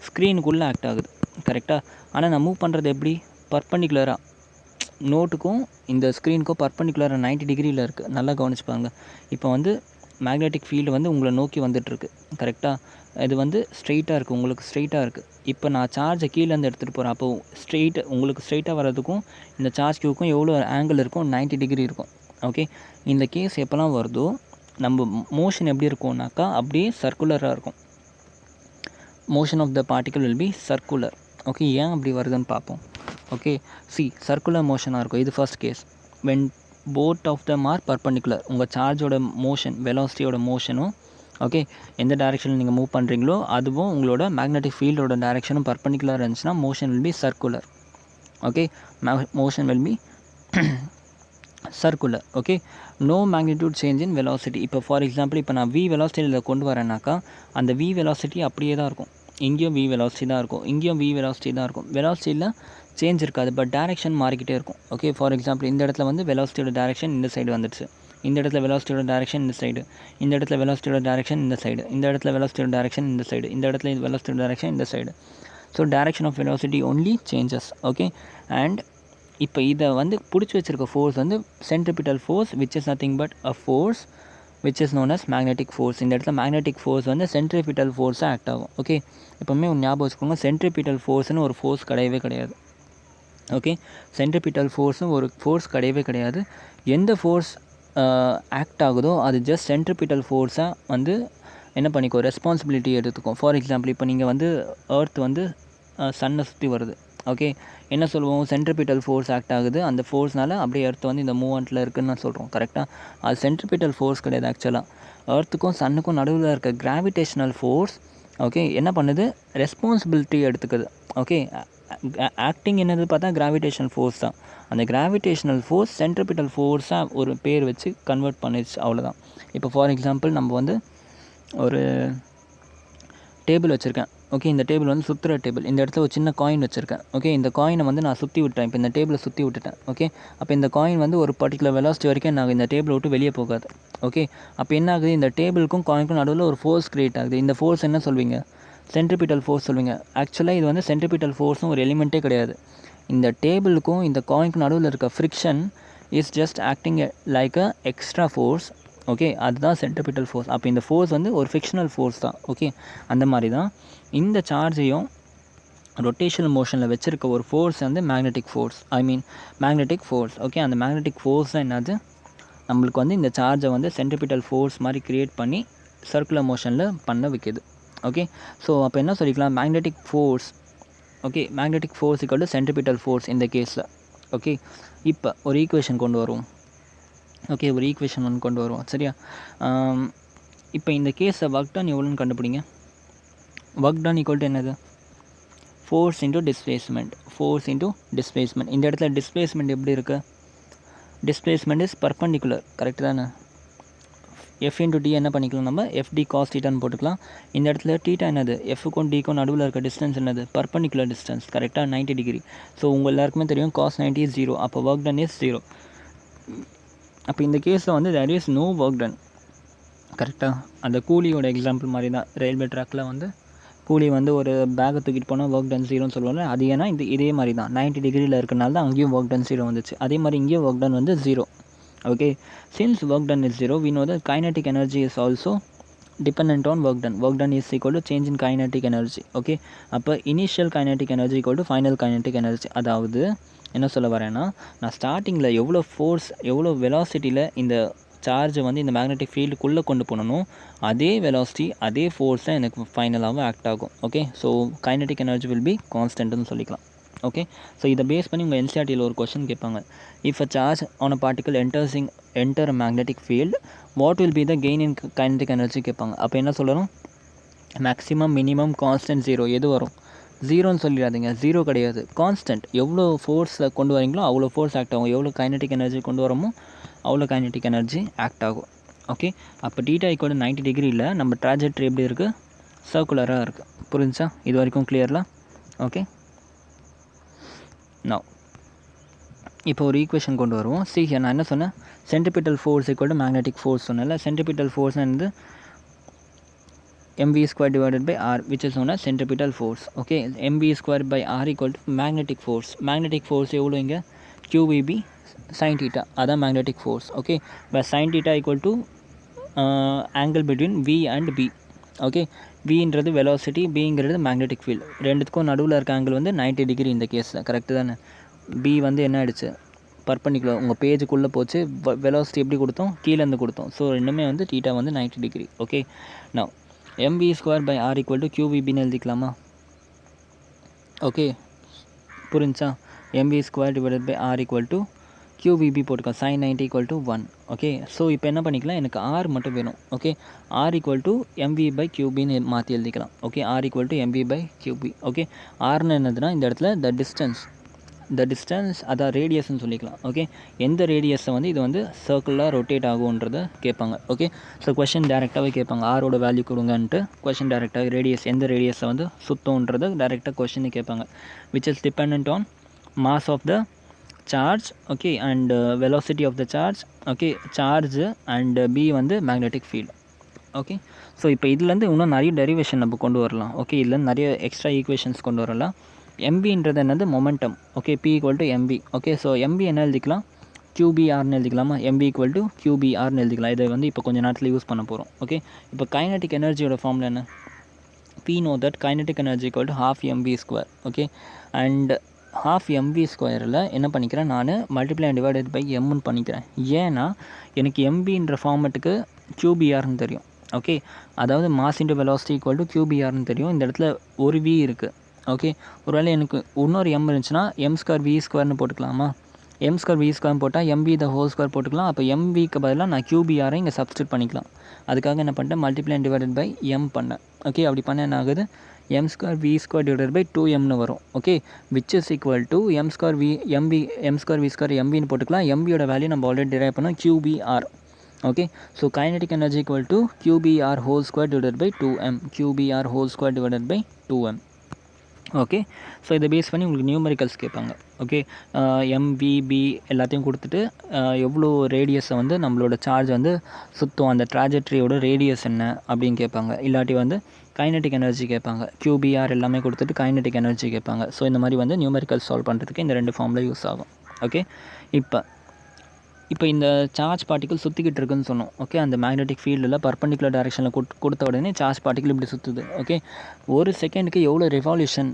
ஸ்க்ரீனுக்குள்ளே ஆக்ட் ஆகுது. கரெக்டாக? ஆனால் நான் மூவ் பண்ணுறது எப்படி, பர்பண்டிகுலராக நோட்டுக்கும் இந்த ஸ்க்ரீனுக்கும் பர்பண்டிகுலராக 90 டிகிரியில் இருக்குது. நல்லா கவனிச்சுப்பாங்க. இப்போ வந்து மேக்னெட்டிக் ஃபீல்டு வந்து உங்களை நோக்கி வந்துட்டுருக்கு. கரெக்டாக? இது வந்து ஸ்ட்ரெயிட்டாக இருக்குது, உங்களுக்கு ஸ்ட்ரெயிட்டாக இருக்குது. இப்போ நான் சார்ஜை கீழேருந்து எடுத்துகிட்டு போகிறேன். அப்போது உங்களுக்கு ஸ்ட்ரெயிட்டாக வர்றதுக்கும் இந்த சார்ஜ் க்யூக்கும் எவ்வளோ ஆங்கிள் இருக்கும், 90 டிகிரி இருக்கும். ஓகே, இந்த கேஸ் எப்போல்லாம் வருதோ நம்ம மோஷன் எப்படி இருக்கும்னாக்கா அப்படியே சர்க்குலராக இருக்கும். Motion of the particle will be circular. Okay, ஏன் அப்படி வருதுன்னு பார்ப்போம். ஓகே, சர்க்குலர் மோஷனாக இருக்கும். இது first case. When both of them are perpendicular, உங்கள் சார்ஜோட மோஷன் வெலாசிட்டியோட மோஷனும் ஓகே எந்த டைரெக்ஷனில் நீங்கள் மூவ் பண்ணுறீங்களோ அதுவும் உங்களோட மேக்னெட்டிக் ஃபீல்டோட டைரெக்ஷனும் பர்பண்டிகுலர் இருந்துச்சுன்னா motion will be circular. Okay, motion will be circular. Okay, no magnitude change in velocity. இப்போ ஃபார் எக்ஸாம்பிள் இப்போ நான் வி வெலாசிட்டியில் கொண்டு வரேன்னாக்கா அந்த வி வெலாசிட்டி அப்படியே தான் இருக்கும். இங்கேயும் வி வெலாசிட்டி தான் இருக்கும், இங்கேயும் வி வெலாசிட்டி தான் இருக்கும். வெலாசிட்டியில் சேஞ்ச் இருக்காது, பட் டைரெக்ஷன் மாறிக்கிட்டே இருக்கும். ஓகே, ஃபார் எக்ஸாம்பிள் இந்த இடத்துல வந்து வெலாசிட்டியோட டைரெக்ஷன் இந்த சைடு வந்துடுச்சு, இந்த இடத்துல வெலாசிட்டியோட டைரெக்ஷன் இந்த சைடு, இந்த இடத்துல வெலாசிட்டியோட டைரெக்ஷன் இந்த சைடு, இந்த இடத்துல வெலாசிட்டியோட டைரெக்ஷன் இந்த சைடு, இந்த இடத்துல வெலாசிட்டியோட டைரெக்ஷன் இந்த side. So direction of velocity only changes. Okay, and இப்போ இதை வந்து பிடிச்சி வச்சுருக்க ஃபோர்ஸ் வந்து centripetal force which is nothing but a force which is known as magnetic force. இந்த இடத்துல மேக்னெட்டிக் ஃபோர்ஸ் வந்து சென்ட்ரிபிட்டல் ஃபோர்ஸாக ஆக்ட் ஆகும். ஓகே, எப்போவுமே ஒரு ஞாபகம் வச்சுக்கோங்க, சென்ட்ரிபிட்டல் ஃபோர்ஸ்னு ஒரு ஃபோர்ஸ் கிடையவே கிடையாது. ஓகே, சென்ட்ரிபிட்டல் ஃபோர்ஸும் ஒரு ஃபோர்ஸ் கிடையவே கிடையாது. எந்த ஃபோர்ஸ் ஆக்ட் ஆகுதோ அது ஜஸ்ட் சென்ட்ரிபிட்டல் ஃபோர்ஸாக வந்து என்ன பண்ணிக்கோ, ரெஸ்பான்சிபிலிட்டி எடுத்துக்கும். ஃபார் எக்ஸாம்பிள் இப்போ நீங்கள் வந்து எர்த் வந்து சன்னை சுற்றி வருது. ஓகே, என்ன சொல்லுவோம், சென்ட்ரிபிட்டல் ஃபோர்ஸ் ஆக்ட் ஆகுது, அந்த ஃபோர்ஸ்னால அப்படியே எர்த் வந்து இந்த மூவ்மெண்ட்டில் இருக்குதுன்னு சொல்கிறோம். கரெக்டாக? அது சென்ட்ரிபிட்டல் ஃபோர்ஸ் கிடையாது. ஆக்சுவலாக எர்த்துக்கும் சன்னுக்கும் நடுவில் இருக்க கிராவிடேஷனல் ஃபோர்ஸ் ஓகே என்ன பண்ணுது, ரெஸ்பான்சிபிலிட்டி எடுத்துக்குது. ஓகே, ஆக்டிங் என்னது பார்த்தா கிராவிடேஷனல் ஃபோர்ஸ் தான். அந்த கிராவிடேஷனல் ஃபோர்ஸ் சென்ட்ரிபிட்டல் ஃபோர்ஸாக ஒரு பேர் வச்சு கன்வெர்ட் பண்ணிடுச்சு, அவ்வளோதான். இப்போ ஃபார் எக்ஸாம்பிள் நம்ம வந்து ஒரு டேபிள் வச்சுருக்கேன். ஓகே, இந்த டேபிள் வந்து சுற்றுற டேபிள். இந்த இடத்துல ஒரு சின்ன காயின் வச்சுருக்கேன். ஓகே, இந்த காயினை வந்து நான் சுற்றி விட்டேன். இப்போ இந்த டேபிளை சுற்றி விட்டுட்டேன். ஓகே, அப்போ இந்த காயின் வந்து ஒரு பர்டிகுலர் வெலாசிட்டி வரைக்கும் நான் இந்த டேபிளை விட்டு வெளியே போகாது. ஓகே, அப்போ என்ன ஆகுது, இந்த டேபிளுக்கும் காயினுக்கும் நடுவில் ஒரு ஃபோர்ஸ் க்ரியேட் ஆகுது. இந்த ஃபோர்ஸ் என்ன சொல்வீங்க, சென்ட்ரிபிட்டல் ஃபோர்ஸ் சொல்வீங்க. ஆக்சுவலாக இது வந்து சென்ட்ரிபிட்டல் ஃபோர்ஸும் ஒரு எலிமெண்ட்டே கிடையாது. இந்த டேபிளுக்கும் இந்த காயினுக்கும் நடுவில் இருக்க friction is just acting like a extra force. Okay, அதுதான் சென்ட்ரிபிட்டல் ஃபோர்ஸ். அப்போ இந்த ஃபோர்ஸ் வந்து ஒரு ஃபிக்ஷனல் ஃபோர்ஸ் தான். ஓகே, அந்த மாதிரி தான் இந்த சார்ஜையும் ரொட்டேஷனல் மோஷனில் வச்சுருக்க ஒரு ஃபோர்ஸ் வந்து magnetic force, magnetic force. Okay, அந்த மேக்னெட்டிக் ஃபோர்ஸ் தான் என்னது, நம்மளுக்கு வந்து இந்த சார்ஜை வந்து சென்ட்ரிபிட்டல் ஃபோர்ஸ் மாதிரி க்ரியேட் பண்ணி சர்க்குலர் மோஷனில் பண்ண வைக்கிது. ஓகே, ஸோ அப்போ என்ன சொல்லிக்கலாம், magnetic force. Okay, magnetic force equal to centripetal force இந்த கேஸில். ஓகே, இப்போ ஒரு ஈக்குவேஷன் கொண்டு வருவோம். ஓகே, ஒரு ஈக்குவேஷன் ஒன்று கொண்டு வருவோம். சரியா? இப்போ இந்த கேஸை ஒர்க் டன் எவ்வளோன்னு கண்டுபிடிங்க. ஒர்க் டன் ஈக்குவல் டு என்னது, force into displacement. Force into displacement. இந்த இடத்துல டிஸ்பிளேஸ்மெண்ட் எப்படி இருக்குது, டிஸ்பிளேஸ்மெண்ட் இஸ் பர்பண்டிகுலர். கரெக்டு தானே? எஃப் இன்ட்டு டி என்ன பண்ணிக்கலாம், நம்ம எஃப்டி காஸ் டீட்டான்னு போட்டுக்கலாம். இந்த இடத்துல டீட்டா என்னது, எஃப்க்கும் டிக்கும் நடுவில் இருக்க டிஸ்டன்ஸ் என்னது, பர்பண்டிகுலர் டிஸ்டன்ஸ். கரெக்டாக 90 டிகிரி. ஸோ உங்கள் எல்லாருக்குமே தெரியும் காஸ் 90 இஸ் 0. அப்போ ஒர்க் டன் இஸ் 0. அப்போ இந்த கேஸில் வந்து there is no work done. கரெக்டாக? அந்த கூலியோட எக்ஸாம்பிள் மாதிரி தான். ரயில்வே ட்ராக்கில் வந்து கூலி வந்து ஒரு பேக்கை தூக்கிட்டு போனால் ஒர்க் டன் 0ன்னு சொல்லுவாங்க. அது ஏன்னா இதே மாதிரி தான் 90 டிகிரியில் இருக்கனால தான் அங்கேயும் ஒர்க் டன் 0 வந்துச்சு. அதே மாதிரி இங்கேயும் ஒர்க் டன் வந்து 0. Okay, since work done is 0, we know that kinetic energy is also dependent on work done. Work done is equal to change in kinetic energy. Okay, அப்போ initial kinetic energy equal to final kinetic energy. அதாவது என்ன சொல்ல வரேன்னா, நான் ஸ்டார்டிங்கில் எவ்வளோ force எவ்வளோ வெலாசிட்டியில் இந்த சார்ஜை வந்து இந்த மேக்னெட்டிக் ஃபீல்டுக்குள்ளே கொண்டு போகணும், அதே வெலாசிட்டி அதே ஃபோர்ஸ் தான் எனக்கு ஃபைனலாகவும் ஆக்ட் ஆகும். Okay, so kinetic energy will be கான்ஸ்டன்ட்னு சொல்லிக்கலாம். ஓகே, ஸோ இதை பேஸ் பண்ணி உங்கள் என்சிஆர்டியில் ஒரு கொஸ்டின் கேட்பாங்க. If a charge on a particle enter a magnetic field, what will be the gain in kinetic energy கேட்பாங்க. அப்போ என்ன சொல்லணும்? மேக்ஸிமம், மினிமம், கான்ஸ்டன்ட், ஜீரோ எது வரும்? ஜீரோன்னு சொல்லிடாதீங்க, ஜீரோ கிடையாது, கான்ஸ்டன்ட். எவ்வளோ ஃபோர்ஸை கொண்டு வரீங்களோ அவ்வளோ ஃபோர்ஸ் ஆக்ட் ஆகும், எவ்வளோ கைனடிக் எனர்ஜி கொண்டு வரமோ அவ்வளோ கைனடிக் எனர்ஜி ஆக்ட் ஆகும். ஓகே, அப்போ டீட்டா ஈக்குவல் 90 டிகிரியில் நம்ம ட்ராஜெக்ட்ரி எப்படி இருக்குது? சர்க்குலராக இருக்குது. புரிஞ்சா? இது வரைக்கும் கிளியர்லாம்? ஓகே, நவ் இப்போ ஒரு ஈக்குவேஷன் கொண்டு வருவோம். சி, நான் என்ன சொன்னேன்? Centripetal force equal to magnetic force சொன்னேன்ல. சென்ட்ரிபிட்டல் ஃபோர்ஸ் வந்து mv square divided by r, which is known as centripetal force. Okay, mv square by r equal to magnetic force. Magnetic force எவ்வளோ இங்கே? qvb sin theta, அதான் magnetic force. Okay, where sin theta equal to angle between v and b. Okay, vன்றது velocity, bங்கிறது magnetic field. ரெண்டுத்துக்கும் நடுவில் இருக்க angle வந்து 90 degree இந்த கேஸில். கரெக்டு தானே? b வந்து என்ன ஆகிடுச்சு? பர்பண்டிகுலர் உங்கள் பேஜுக்குள்ளே போச்சு. வெலாசிட்டி எப்படி கொடுத்தோம்? கீழேருந்து கொடுத்தோம். ஸோ ரெண்டுமே வந்து தீட்டா வந்து 90 degree. Okay, now mv square by R equal to qvbன்னு எழுதிக்கலாமா? ஓகே, புரிஞ்சா? mv square divided by R equal to qvb போட்டுக்கலாம். sin 90 equal to 1. Okay, so இப்போ என்ன பண்ணிக்கலாம்? எனக்கு ஆர் மட்டும் வேணும். Okay, R equal to mv by qbன்னு மாற்றி எழுதிக்கலாம். Okay, R equal to mv by qb. Okay, ஆர்னு என்னதுன்னா இந்த இடத்துல த டிஸ்டன்ஸ் அதான் ரேடியஸ்ன்னு சொல்லிக்கலாம். ஓகே, எந்த ரேடியஸை வந்து இது வந்து சர்க்கிளாக ரொட்டேட் ஆகுன்றதை கேட்பாங்க. ஓகே, ஸோ கொஷின் டேரெக்டாகவே கேட்பாங்க, ஆரோட வேல்யூ கொடுங்கன்ட்டு. கொஷின் டேரெக்டாக ரேடியஸ் எந்த ரேடியஸை வந்து சுத்தோன்றதை டேரெக்டாக கொஷின் கேட்பாங்க. Which is depend on mass of the charge. Okay, and velocity of the charge. Okay, charge and B வந்து மேக்னெட்டிக் ஃபீல்டு. ஓகே, ஸோ இப்போ இதுலேருந்து இன்னும் நிறைய டெரிவேஷன் நம்ம கொண்டு வரலாம். ஓகே, இதுலேருந்து நிறைய எக்ஸ்ட்ரா ஈக்குவேஷன்ஸ் கொண்டு வரலாம். mvன்றது என்னது? Momentum. Okay, p equal to mv. Okay, so mv என்ன எழுதிக்கலாம்? qbrன்னு எழுதிக்கலாமா? mv ஈக்குவல் டு qbrன்னு எழுதிக்கலாம். இதை வந்து இப்போ கொஞ்சம் நேரத்தில் யூஸ் பண்ண போகிறோம். ஓகே, இப்போ கைனடிக் எனர்ஜியோட ஃபார்முலா என்ன? p know that kinetic energy equal to half mv square. Okay, and half mv ஸ்கொயரில் என்ன பண்ணிக்கிறேன்? நான் மல்டிப்ளை அண்ட் டிவைடட் பை எம்னு பண்ணிக்கிறேன். ஏன்னா எனக்கு mvன்ற ஃபார்மெட்டுக்கு qbrன்னு தெரியும். ஓகே, அதாவது mass into velocity equal to qbrன்னு தெரியும். இந்த இடத்துல ஒரு v இருக்குது. ஓகே, ஒருவேளை எனக்கு இன்னொரு எம் இருந்துச்சுன்னா எம் ஸ்கொயர் வி ஸ்கொயர்னு போட்டுக்கலாமா? எம் ஸ்கொயர் வி ஸ்கொயர் போட்டால் எம்பி த ஹோல் ஸ்கொயர் போட்டுக்கலாம். அப்போ எம்விக்கு பதிலாக நான் கியூபிஆரை இங்கே சப்ஸ்டியூட் பண்ணிக்கலாம். அதுக்காக என்ன பண்ணிட்டேன்? Multiply and divided by M பண்ணேன். ஓகே, அப்படி பண்ண என்ன ஆகுது? M square V square divided by 2mனு வரும். Okay, which is equal to M square V square எம்பின்னு போட்டுக்கலாம். எம்பியோட வேல்யூ நம்ம ஆல்ரெடி டிரைவ் பண்ணோம், QBR. Okay, so kinetic energy equal to QBR whole square divided by 2m. QBR whole square divided by 2m. Okay, so இதை base பண்ணி உங்களுக்கு numericals கேட்பாங்க. Okay, MVP எல்லாத்தையும் கொடுத்துட்டு எவ்வளோ ரேடியஸை வந்து நம்மளோட சார்ஜ் வந்து சுற்றும், அந்த ட்ராஜெக்ட்ரியோட ரேடியஸ் என்ன அப்படின்னு கேட்பாங்க. இல்லாட்டி வந்து கைனடிக் எனர்ஜி கேட்பாங்க. QBR எல்லாமே கொடுத்துட்டு கைனடிக் எனர்ஜி கேட்பாங்க. ஸோ இந்த மாதிரி வந்து நியூமெரிக்கல் சால்வ் பண்ணுறதுக்கு இந்த ரெண்டு ஃபார்மில் யூஸ் ஆகும். ஓகே, இப்போ இந்த சார்ஜ் பார்ட்டிகல் சுற்றிக்கிட்டு இருக்குன்னு சொன்னோம். ஓகே, அந்த மேக்னெட்டிக் ஃபீல்டில் பர்பண்டிகுலர் டைரெக்ஷனில் கொடுத்த உடனே சார்ஜ் பார்ட்டிகல் இப்படி சுற்றுது. ஓகே, ஒரு செகண்டுக்கு எவ்வளோ ரெவல்யூஷன்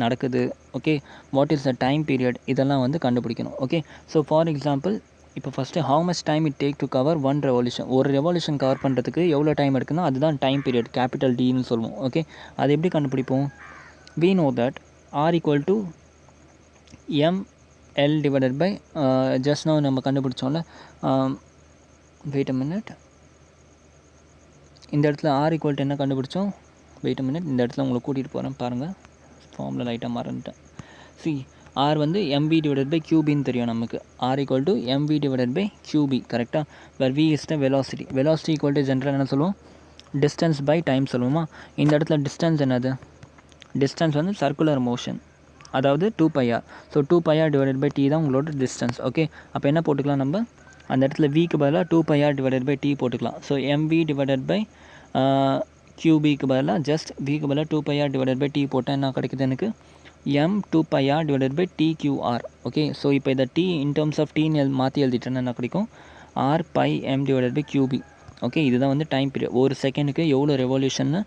நடக்குது? Okay, what is the time period? இதெல்லாம் வந்து கண்டுபிடிக்கணும். ஓகே, ஸோ ஃபார் எக்ஸாம்பிள் இப்போ first how much time it take to cover one revolution. ஒரு ரெவல்யூஷன் கவர் பண்ணுறதுக்கு எவ்வளோ டைம் எடுக்குன்னா அதுதான் டைம் பீரியட், கேபிட்டல் டின்னு சொல்லுவோம். ஓகே, அது எப்படி கண்டுபிடிப்போம்? we know that r equal to ml divided by just now நம்ம கண்டுபிடிச்சோம்ல. வெயிட் அ மினிட், இந்த இடத்துல r equal to என்ன கண்டுபிடிச்சோம்? வெயிட் அ மினிட், இந்த இடத்துல உங்களை கூட்டிகிட்டு போகிறேன் பாருங்கள், ஃபார்மில் லைட்டாக மறந்துட்டேன். சி, r வந்து mv divided by qbன்னு தெரியும் நமக்கு. r equal to mv divided by qb, கரெக்டாக? வேர் v is the velocity. velocity equal to general என்ன சொல்லுவோம்? டிஸ்டன்ஸ் பை டைம் சொல்லுவோமா? இந்த இடத்துல டிஸ்டன்ஸ் என்னது? டிஸ்டன்ஸ் வந்து சர்க்குலர் மோஷன், அதாவது 2πr. So 2πr divided by D தான் உங்களோட டிஸ்டன்ஸ். ஓகே, அப்போ என்ன போட்டுக்கலாம் நம்ம? அந்த இடத்துல விக்கு பதிலாக 2πr டிவைடட் பை டி போட்டுக்கலாம். ஸோ mv டிவைடட் பை qbக்கு பதிலாக ஜஸ்ட் விக்கு பதிலாக 2πr டிவைடட் பை டி போட்டால் என்ன கிடைக்குது எனக்கு? m 2πr divided by tqr. Okay, so இப்போ இதை டி இன் டர்ம்ஸ் ஆஃப் டீன்னு மாற்றி எழுதிட்டேன்னா என்ன கிடைக்கும்? r pi m divided by qb. Okay, இதுதான் வந்து டைம் பீரியட். ஒரு செகண்டுக்கு எவ்வளோ ரெவல்யூஷன்னு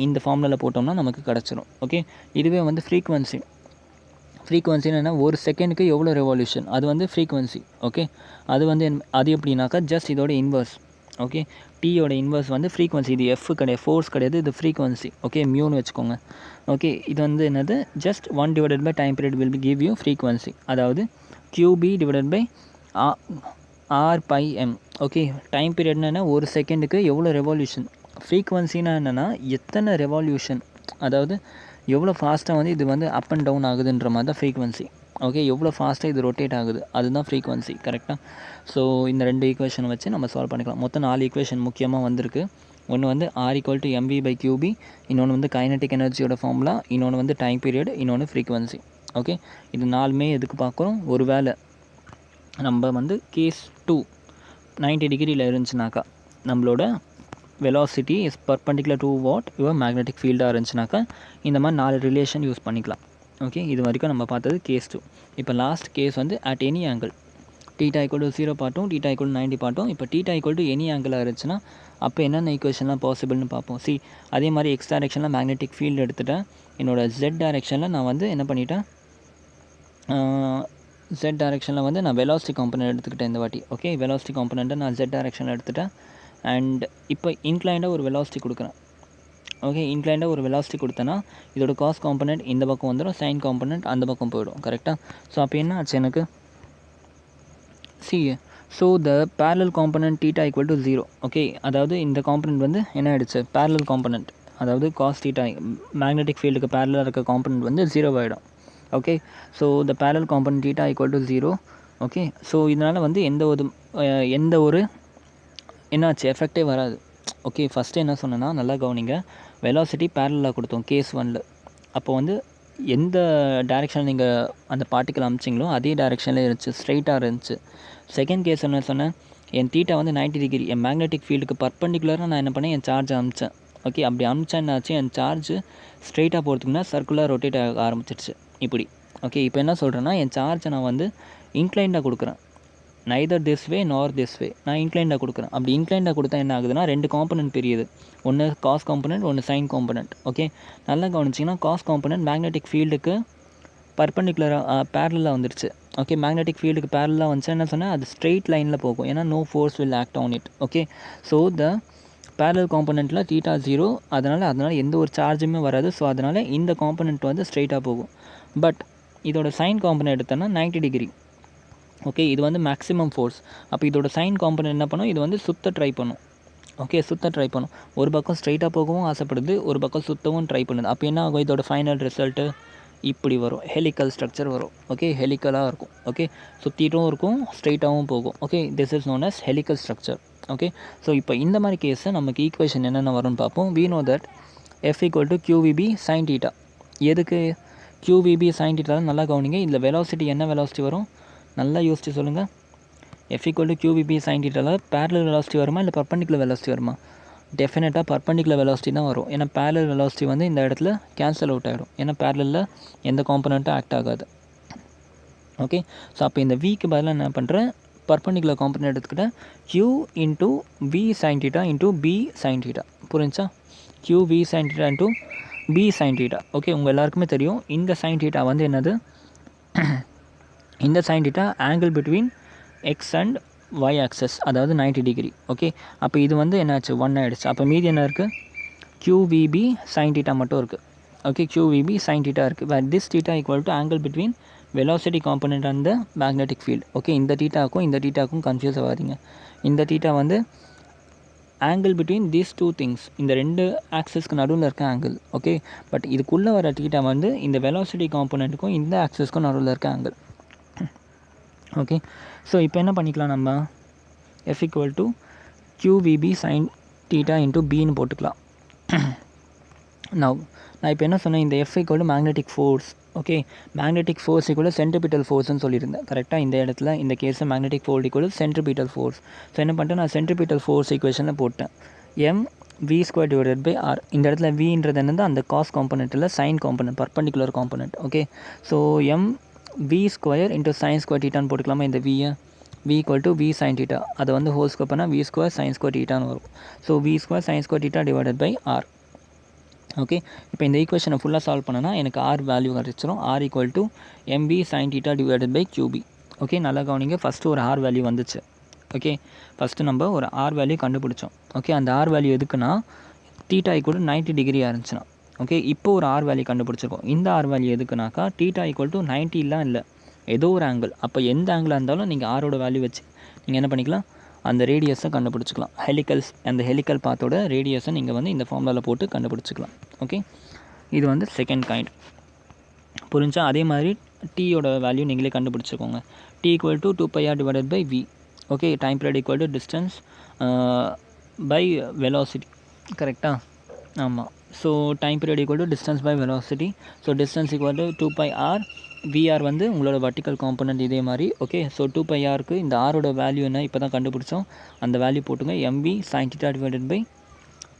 இந்த ஃபார்முலாவில் போட்டோம்னா நமக்கு கிடச்சிரும். ஓகே, இதுவே வந்து ஃப்ரீக்வன்சி ஃப்ரீக்வன்சின்னா ஒரு செகண்டுக்கு எவ்வளோ ரெவல்யூஷன், அது வந்து ஃப்ரீக்வன்சி. ஓகே, அது வந்து அது எப்படின்னாக்கா ஜஸ்ட் இதோட இன்வர்ஸ். ஓகே, டீயோட இன்வர்ஸ் வந்து ஃப்ரீக்வன்சி. இது எஃப் கிடையாது, ஃபோர்ஸ் கிடையாது, இது ஃப்ரீக்வன்சி. ஓகே, மியூன்னு வச்சுக்கோங்க. ஓகே, இது வந்து என்னது, just 1 divided by time period will be give you frequency. அதாவது QB divided by R by M. Okay, time பீரியட்னா ஒரு செகண்டுக்கு எவ்வளோ ரெவல்யூஷன். ஃப்ரீக்வன்சினா என்னென்னா எத்தனை ரெவல்யூஷன், அதாவது எவ்வளோ ஃபாஸ்ட்டாக வந்து இது வந்து அப் அண்ட் டவுன் ஆகுதுன்ற மாதிரி தான் ஃப்ரீக்வன்சி. ஓகே, எவ்வளோ ஃபாஸ்ட்டாக இது ரொட்டேட் ஆகுது அதுதான் ஃப்ரீக்வன்சி. கரெக்டாக. ஸோ இந்த 2 ஈக்குவேஷனை வச்சு நம்ம சால்வ் பண்ணிக்கலாம். மொத்தம் 4 ஈக்குவேஷன் முக்கியமாக வந்திருக்கு. ஒன்று வந்து R equal to M V by Q B, இன்னொன்று வந்து கைனட்டிக் எனர்ஜியோட ஃபார்முலா, இன்னொன்று வந்து டைம் பீரியட், இன்னொன்று ஃப்ரீக்வன்சி. ஓகே, இது 4மே எதுக்கு பார்க்குறோம், ஒரு வேளை நம்ம வந்து கேஸ் 2 90 டிகிரியில் இருந்துச்சுனாக்கா நம்மளோட velocity is perpendicular to what your magnetic ஃபீல்டாக இருந்துச்சுனாக்கா இந்த மாதிரி 4 ரிலேஷன் யூஸ் பண்ணிக்கலாம். ஓகே, இது வரைக்கும் நம்ம பார்த்தது கேஸ் 2. இப்போ லாஸ்ட் கேஸ் வந்து at any angle theta equal to 0 பார்ட்டும் டீட்டா ஈக்குவல் 90 பார்ட்டும். இப்போ டீட்டா ஈக்குவல் டு எனி ஆங்கிளாக இருந்துச்சுன்னா அப்போ என்னென்ன ஈக்குவேஷன்லாம் பாசிபிள்னு பார்ப்போம். அதே மாதிரி எக்ஸ் டைரெக்ஷனில் மேக்னெட்டிக் ஃபீல்டு எடுத்துகிட்டேன். என்னோடய ஜெட் டைரெக்ஷனில் நான் வந்து என்ன பண்ணிட்டேன், ஜெட் டைரெக்ஷனில் வந்து நான் வெலாசிட்டி காம்பனன்ட் எடுத்துக்கிட்டேன் இந்த வாட்டி. ஓகே, வெலாசிட்டி காம்பனண்ட்டை நான் ஜெட் டைரெக்ஷனில் எடுத்துட்டேன். அண்ட் இப்போ இன்க்ளைண்டாக ஒரு வெலாசிட்டி கொடுக்குறேன். ஓகே, இன்க்ளைண்டாக ஒரு வெலாசிட்டி கொடுத்தேன்னா இதோட காஸ் காம்பனண்ட் இந்த பக்கம் வந்துடும், சைன் காம்பனண்ட் அந்த பக்கம் போயிடும். கரெக்டாக. ஸோ அப்போ என்ன ஆச்சு எனக்கு, so the parallel component theta equal to 0. Okay, அதாவது இந்த காம்பனண்ட் வந்து என்ன ஆகிடுச்சு, பேரலல் காம்பனண்ட், அதாவது காஸ் தீட்டா மேக்னெட்டிக் ஃபீல்டுக்கு பேரலாக இருக்க காம்பனண்ட் வந்து 0 ஆகிடும். Okay, so the parallel component theta equal to 0. Okay, so இதனால் வந்து எந்த ஒரு என்னாச்சு எஃபெக்டே வராது. ஓகே, ஃபஸ்ட்டு என்ன சொன்னேன்னா நல்லா கவனிங்க, வெலாசிட்டி பேரலாக கொடுத்தோம் கேஸ் 1ல். அப்போ வந்து எந்த டைரெக்ஷனில் நீங்கள் அந்த பார்ட்டிக்கல் அமிச்சிங்களோ அதே டைரெக்ஷனில் இருந்துச்சு, ஸ்ட்ரைட்டாக இருந்துச்சு. செகண்ட் கேஸ் என்ன சொன்னேன், என் தீட்டா வந்து 90 டிகிரி, என் மேக்னெட்டிக் ஃபீல்டுக்கு பர்பண்டிகுலராக நான் என்ன பண்ணேன், என் சார்ஜை அமிச்சேன். ஓகே, அப்படி அமிச்சா என்னாச்சு, என் சார்ஜ் ஸ்ட்ரைட்டாக போகிறதுக்குன்னா சர்க்குலர் ரொட்டேட் ஆக ஆரம்பிச்சிடுச்சு இப்படி. ஓகே, இப்போ என்ன சொல்கிறேன்னா என் சார்ஜை நான் வந்து இன்க்ளைண்டாக கொடுக்குறேன், நைதர் திஸ் வே நார் திஸ் வே, நான் இன்க்ளைண்டாக கொடுக்குறேன். அப்படி இன்க்ளைண்டாக கொடுத்தா என்ன ஆகுதுன்னா 2 காம்பனன்ட் பிரியுது, ஒன்று காஸ் காம்பனன்ட், ஒன்று சைன் காம்பனன்ட். ஓகே, நல்லா கவனிச்சிங்கன்னா காஸ் காம்பனன்ட் மேக்னெட்டிக் ஃபீல்டுக்கு பர்பண்டிகுலராக பேரலாக வந்துருச்சு. ஓகே, மேக்னெட்டிக் ஃபீல்டுக்கு பேரலாக வந்துச்சு என்ன சொன்னால் அது ஸ்ட்ரெயிட் லைனில் போகும், ஏன்னா no force will act on it. Okay, so the parallel காம்பனண்ட்டில் தீட்டா 0, அதனால் எந்த ஒரு சார்ஜுமே வராது. ஸோ அதனால் இந்த காம்பனண்ட் வந்து ஸ்ட்ரெயிட்டாக போகும். பட் இதோட சைன் காம்பனண்ட் எடுத்தோன்னா 90 டிகிரி. ஓகே, இது வந்து மேக்ஸிமம் ஃபோர்ஸ். அப்போ இதோட சைன் காம்பனண்ட் என்ன பண்ணும், இது வந்து சுத்த ட்ரை பண்ணும். ஓகே, சுத்த ட்ரை பண்ணும், ஒரு பக்கம் ஸ்ட்ரைட்டாக போகவும் ஆசைப்படுது, ஒரு பக்கம் சுத்தவும் ட்ரை பண்ணுது. அப்போ என்ன ஆகும், இதோட ஃபைனல் ரிசல்ட்டு இப்படி வரும், ஹெலிக்கல் ஸ்ட்ரக்சர் வரும். ஓகே, ஹெலிக்கலாக இருக்கும். ஓகே, சுற்றிட்டும் இருக்கும், ஸ்ட்ரைட்டாகவும் போகும். Okay, this is known as helical structure. Okay, so இப்போ இந்த மாதிரி கேஸை நமக்கு ஈக்குவேஷன் என்னென்ன வரும்னு பார்ப்போம். we know that f equal to qvb sin theta. எதுக்கு qvb sin theta நல்லா கவனிங்க. இதில் வெலாசிட்டி என்ன வெலாசிட்டி வரும் நல்லா யோசிச்சு சொல்லுங்கள். f equal to qvb sin theta parallel velocity வருமா இல்லை பர்பண்டிகுலர் வெலாசிட்டி வருமா? டெஃபினட்டாக பர்பண்டிகுலர் வெலாசிட்டி தான் வரும். ஏன்னா பேரலல் வெலாசிட்டி வந்து இந்த இடத்துல கேன்சல் அவுட் ஆகிடும், ஏன்னா பேரலில் எந்த காம்பனண்ட்டும் ஆக்ட் ஆகாது. ஓகே, ஸோ அப்போ இந்த விக்கு பதிலாக என்ன பண்ணுறேன், பர்பண்டிகுலர் காம்பனண்ட் எடுத்துக்கிட்டேன், q into v sin theta into b sin theta. புரிஞ்சா, q v sin theta into b sin theta. Okay, உங்கள் எல்லாருக்குமே தெரியும் இந்த sin theta வந்து என்னது, இந்த sin theta angle between X and y access, அதாவது 90 டிகிரி. ஓகே, அப்போ இது வந்து என்னாச்சு 1 ஆகிடுச்சு. அப்போ மீதி என்ன இருக்குது, qvb sin theta மட்டும் இருக்குது. ஓகே, qvb sin theta இருக்குது. where this theta equal to angle between velocity component and the magnetic field. Okay, இந்த தீட்டாக்கும் கன்ஃபியூஸ் ஆகாதீங்க. இந்த தீட்டா வந்து ஆங்கிள் பிட்வீன் தீஸ் 2 திங்ஸ், இந்த 2 ஆக்சஸ்க்கு நடுவில் இருக்க ஆங்கிள். ஓகே, பட் இதுக்குள்ளே வர தீட்டா வந்து இந்த வெலாசிட்டி காம்பனண்ட்டுக்கும் இந்த ஆக்சஸ்க்கும் நடுவில் இருக்க ஆங்கிள். ஓகே, ஸோ இப்போ என்ன பண்ணிக்கலாம், நம்ம f equal to qvb sin theta into bன்னு போட்டுக்கலாம். நான் இப்போ என்ன சொன்னேன், இந்த f equal to magnetic force. Okay, magnetic force equal to centripetal forceன்னு சொல்லியிருந்தேன். கரெக்டாக இந்த இடத்துல இந்த கேஸில் magnetic force equal to centripetal force. So என்ன பண்ணிட்டேன், நான் சென்ட்ரிபிட்டல் ஃபோர்ஸ் ஈக்குவேஷனில் போட்டேன், mv² டிவைடட் பை r. இந்த இடத்துல vன்றது என்னது, அந்த காஸ் காம்பனண்ட்டில் sine component, perpendicular component. Okay, so mv² into sine square தீட்டான்னு போட்டுக்கலாமா, இந்த v equal to v sin theta, அதை வந்து ஹோல் ஸ்கொயர் பண்ணால் v² sin square thetaன்னு வரும். So v² sin square theta divided by r. Okay, இப்போ இந்த ஈக்குவேஷனை ஃபுல்லாக சால்வ் பண்ணனா எனக்கு ஆர் வேல்யூ கிடச்சிரும். R equal to M B sine theta divided by QP. Okay, நல்லா கவனிங்க. ஃபஸ்ட்டு ஒரு ஆர் வேல்யூ வந்துச்சு. ஓகே, ஃபஸ்ட்டு நம்ம ஒரு ஆர் வேல்யூ கண்டுபிடிச்சோம். ஓகே, அந்த ஆர் வேல்யூ எதுக்குன்னா டீட்டா ஈக்குவல் டு 90 டிகிரியாக இருந்துச்சுன்னா. ஓகே, இப்போ ஒரு ஆர் வேல்யூ கண்டுபிடிச்சிருக்கோம். இந்த ஆர் வேல்யூ எதுக்குனாக்கா டீட்டா ஈக்குவல் டு 90லாம் இல்லை, ஏதோ ஒரு ஆங்கிள். அப்போ எந்த ஆங்கிளாக இருந்தாலும் நீங்கள் ஆரோட வேல்யூ வச்சு நீங்கள் என்ன பண்ணிக்கலாம், அந்த ரேடியஸை கண்டுபிடிச்சிக்கலாம். அந்த ஹெலிக்கல் பாத்தோட ரேடியஸை நீங்கள் வந்து இந்த ஃபார்முலாவில் போட்டு கண்டுபிடிச்சிக்கலாம். ஓகே, இது வந்து செகண்ட் கைண்ட். புரிஞ்சா? அதே மாதிரி டீயோட வேல்யூ நீங்களே கண்டுபிடிச்சிக்கோங்க. T equal to 2πr divided by V. Okay, time period equal to distance by velocity. கரெக்டாக? ஆமாம். So time period equal to distance by velocity. So distance equal to 2πr. V R வந்து உங்களோட வர்டிக்கல் காம்பனண்ட் இதே மாதிரி. Okay, so 2πrக்கு இந்த ஆரோட value என்ன இப்போ தான் கண்டுபிடிச்சோம், அந்த வேல்யூ போட்டுங்க. M B sine theta divided by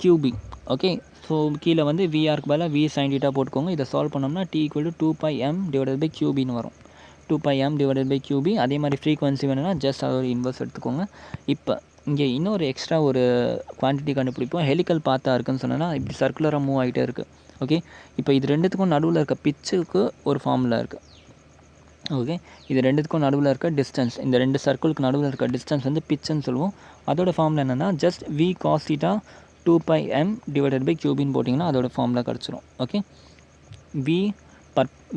QP. Okay, so கீழே வந்து விஆருக்கு பதிலாக வி சைன் டீட்டா போட்டுக்கோங்க. இதை சால்வ் பண்ணோம்னா T equal to 2πm divided by கியூபின்னு வரும். 2πm divided by QP. அதே மாதிரி ஃப்ரீக்வன்சி வேணும்னா ஜஸ்ட் அதோட இன்வர்ஸ் எடுத்துக்கோங்க. இப்போ இங்கே இன்னொரு எக்ஸ்ட்ரா ஒரு குவான்டிட்டி கண்டுபிடிப்போம். ஹெலிக்கல் பாத்தா இருக்குன்னு சொன்னேன்னா இப்படி சர்க்குலராக மூவ் ஆகிட்டே இருக்குது. ஓகே, இப்போ இது ரெண்டுத்துக்கும் நடுவில் இருக்க பிச்சுக்கு ஒரு ஃபார்முலா இருக்குது. ஓகே, இது ரெண்டுத்துக்கும் நடுவில் இருக்க டிஸ்டன்ஸ், இந்த ரெண்டு சர்க்கிளுக்கு நடுவில் இருக்க டிஸ்டன்ஸ் வந்து பிச்சுன்னு சொல்லுவோம். அதோட ஃபார்முலா என்னென்னா just V cos theta 2πm divided by கியூபின்னு போட்டிங்கன்னா அதோட ஃபார்முலா கிடச்சிரும். ஓகே,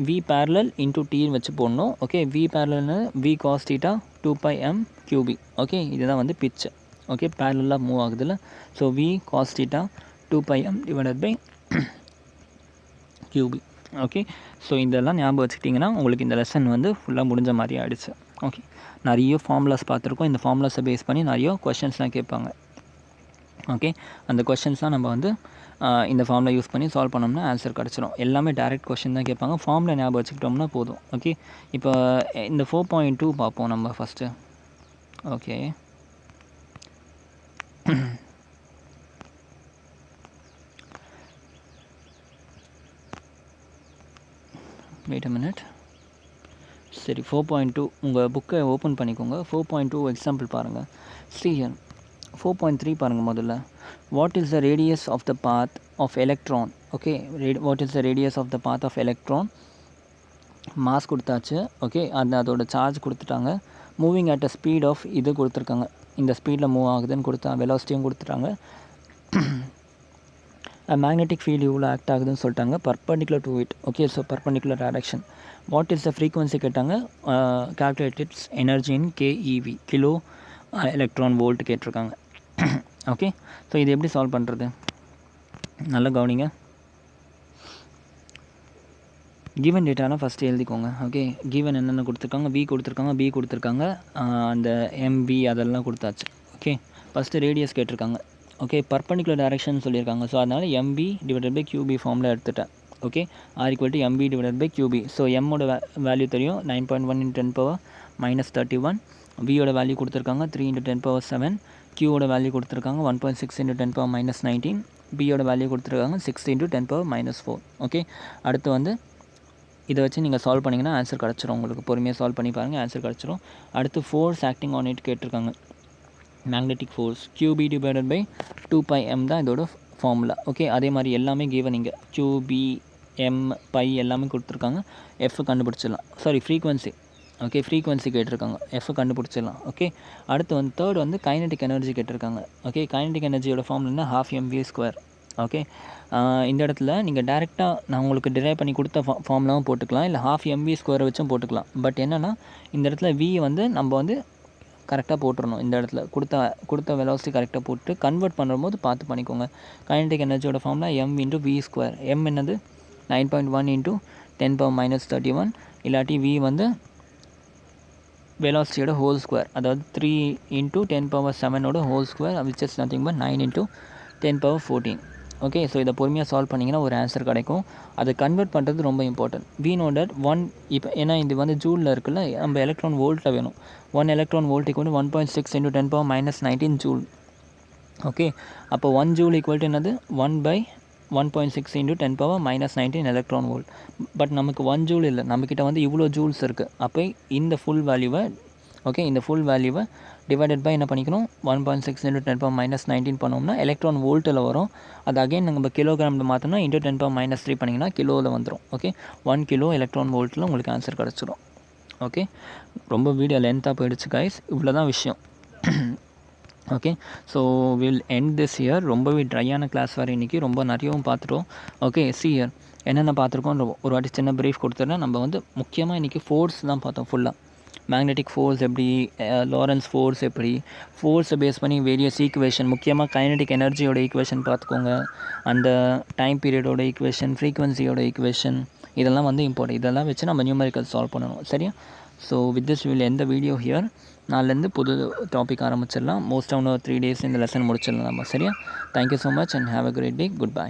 வி பேரலல் இன்டூ டீன்னு வச்சு போடணும். ஓகே, வி பேரலல்னு V cos theta 2πm QB. Okay, இதுதான் வந்து பிச்சு. ஓகே, பேரலாக மூவ் ஆகுதுல்ல. So V cos theta 2πm divided by QP. Okay, so இதெல்லாம் ஞாபகம் வச்சுக்கிட்டிங்கன்னா உங்களுக்கு இந்த லெசன் வந்து ஃபுல்லாக முடிஞ்ச மாதிரி ஆகிடுச்சு. ஓகே, நிறைய ஃபார்முலாஸ் பார்த்துருக்கோம். இந்த ஃபார்முலாஸை பேஸ் பண்ணி நிறைய கொஷின்ஸ்லாம் கேட்பாங்க. ஓகே, அந்த கொஷின்ஸ்லாம் நம்ம வந்து இந்த ஃபார்முலா யூஸ் பண்ணி சால்வ் பண்ணோம்னா ஆன்சர் கிடச்சிரும். எல்லாமே டேரெக்ட் கொஷின் தான் கேட்பாங்க. ஃபார்முலா ஞாபகம் வச்சுக்கிட்டோம்னா போதும். ஓகே, இப்போ இந்த 4.2 பார்ப்போம் நம்ம first. Okay, wait a minute. சரி, 4.2 உங்கள் புக்கை ஓப்பன் பண்ணிக்கோங்க. 4.2 எக்ஸாம்பிள் பாருங்கள். ஸ்ரீஹன் 4.3 பாருங்கள். முதல்ல what is the radius of the path of electron. Okay, what is the radius of the path of electron. Mass கொடுத்தாச்சு. ஓகே, அதோட சார்ஜ் கொடுத்துட்டாங்க. Moving at a speed of இது கொடுத்துருக்காங்க. இந்த ஸ்பீடில் மூவ் ஆகுதுன்னு கொடுத்தா வெலாசிட்டியும் கொடுத்துட்டாங்க. மேக்னெட்டிக் ஃபீல்டு இவ்வளோ ஆக்ட் ஆகுதுன்னு சொல்லிட்டாங்க. Perpendicular to it. Okay, so perpendicular direction. What is the frequency கேட்டாங்க. Calculate its energy in keV, kilo electron volt கேட்டிருக்காங்க. ஓகே, ஸோ இது எப்படி சால்வ் பண்ணுறது நல்லா கவனிங்க. கிவன் டேட்டாலாம் ஃபஸ்ட்டு எழுதிக்கோங்க. ஓகே, கிவன் என்னென்ன கொடுத்துருக்காங்க, வி கொடுத்துருக்காங்க, பி கொடுத்துருக்காங்க, அந்த எம்பி அதெல்லாம் கொடுத்தாச்சு. ஓகே, ஃபஸ்ட்டு ரேடியஸ் கேட்டிருக்காங்க. ஓகே, பர்பண்டிகுலர் டைரக்ஷன் சொல்லியிருக்காங்க. ஸோ அதனால் எம்பி டிவைடட் பை கியூபி ஃபார்மில் எடுத்துட்டேன். Okay, R equal to MV divided by QB. So எம்மோட வேல்யூ தெரியும் 9.1 × 10⁻−31. வியோட வேல்யூ கொடுத்துருக்காங்க 3 × 10⁻7. கியூவோட வேல்யூ கொடுத்துருக்காங்க 1.6 × 10⁻−19. பியோட வேல்யூ கொடுத்துருக்காங்க 6 × 10⁻4. ஓகே, அடுத்து வந்து இதை வச்சு நீங்கள் சால்வ் பண்ணிங்கன்னா ஆன்சர் கிடச்சிரும். உங்களுக்கு பொறுமையாக சால்வ் பண்ணி பாருங்கள், ஆன்சர் கிடச்சிரும். அடுத்து ஃபோர்ஸ் ஆக்டிங் ஆன் இட் கேட்டிருக்காங்க. Magnetic force Q B divided by 2πm தான் இதோட ஃபார்முலா. ஓகே, அதே மாதிரி எல்லாமே கிவன் இங்கே கியூபி எம் பை எல்லாமே கொடுத்துருக்காங்க. எஃப் கண்டுபிடிச்சிடலாம். Sorry, frequency. ஓகே, ஃப்ரீக்வன்சி கேட்டிருக்காங்க, எஃப் கண்டுபிடிச்சிடலாம். ஓகே, அடுத்து வந்து தேர்ட் வந்து கைனடிக் எனர்ஜி கேட்டிருக்காங்க. ஓகே, கைனடிக் எனர்ஜியோட ஃபார்முலா 12mv². ஓகே, இந்த இடத்துல நீங்கள் டேரெக்டாக நான் உங்களுக்கு டிரைவ் பண்ணி கொடுத்த ஃபார்முலாவும் போட்டுக்கலாம், இல்லை 12mv² வச்சும் போட்டுக்கலாம். பட் என்னென்னா இந்த இடத்துல வி வந்து நம்ம வந்து கரெக்டாக போட்டுடணும். இந்த இடத்துல கொடுத்த வெலாசிட்டி கரெக்டாக போட்டு கன்வெர்ட் பண்ணும்போது பார்த்து பண்ணிக்கோங்க. கைனடிக் எனர்ஜியோட ஃபார்முலா m × v². m என்னது 9.1 × 10⁻31. இல்லாட்டி v வந்து வெலாசிட்டியோட ஹோல் ஸ்கொயர், அதாவது 3 × 10⁻7 whole square, which is nothing but 9 × 10⁻14. Okay, so இதை பொறுமையாக சால்வ் பண்ணிங்கன்னா ஒரு ஆன்சர் கிடைக்கும். அதை கன்வெர்ட் பண்ணுறது ரொம்ப இம்பார்ட்டன்ட். வி நோ தட் 1 இப்போ ஏன்னா இது வந்து ஜூலில் இருக்குல்ல, நம்ம எலக்ட்ரான் வோல்ட்டில் வேணும். 1 electron volt equal to 1.6 × 10⁻−19 joule. Okay, அப்போ 1 ஜூல் ஈக்குவல் டு என்னது 1/1.6 × 10⁻−19 எலக்ட்ரான் வோல்ட். பட் நமக்கு 1 ஜூல் இல்லை, நம்மக்கிட்ட வந்து இவ்வளோ ஜூல்ஸ் இருக்குது. அப்போ இந்த ஃபுல் வேல்யூவை ஓகே, இந்த ஃபுல் வேல்யூவை டிவைடட் பை என்ன பண்ணிக்கணும், 1.6 × 10⁻⁹ பண்ணோம்னா எலக்ட்ரான் வோல்ட்டில் வரும். அது அகைன் நம்ம கிலோகிராமில் மாற்றோம்னா × 10⁻³ பண்ணிங்கன்னா கிலோவில் வந்துடும். ஓகே, 1 கிலோ எலக்ட்ரான் வோல்ட்டில் உங்களுக்கு ஆன்சர் கிடச்சிடும். ஓகே, ரொம்ப வீடியோ லென்த்தாக போயிடுச்சு கைஸ், இவ்வளோ தான் விஷயம். Okay, so will end this year. ரொம்பவே ட்ரையான கிளாஸ் வேறு இன்றைக்கி, ரொம்ப நிறையவும் பார்த்துட்டோம். ஓகே, இயர் என்னென்ன பார்த்துருக்கோம் ஒரு வாட்டி சின்ன ப்ரீஃப் கொடுத்துட்றேன். நம்ம வந்து முக்கியமாக இன்றைக்கி ஃபோர்ஸ் தான் பார்த்தோம். ஃபுல்லாக மேக்னெட்டிக் ஃபோர்ஸ் எப்படி, லாரன்ஸ் ஃபோர்ஸ் எப்படி, ஃபோர்ஸை பேஸ் பண்ணி வேரியஸ் ஈக்குவேஷன், முக்கியமாக கைனடிக் எனர்ஜியோட ஈக்குவேஷன் பார்த்துக்கோங்க, அந்த டைம் பீரியடோட ஈக்குவேஷன், ஃப்ரீக்வன்சியோட ஈக்குவேஷன், இதெல்லாம் வந்து இம்பார்ட்டன்ட். இதெல்லாம் வச்சு நம்ம நியூமெரிக்கல் சால்வ் பண்ணணும். சரியா? ஸோ வித் திஸ் வில் எந்த வீடியோ ஹியர். நாளிலேருந்து புது டாபிக் ஆரம்பிச்சிடலாம். மோஸ்ட்டாக இன்னும் 3 days இந்த லெசன் முடிச்சிடலாம் நம்ம. சரியா? Thank you so much and have a great day. Good by.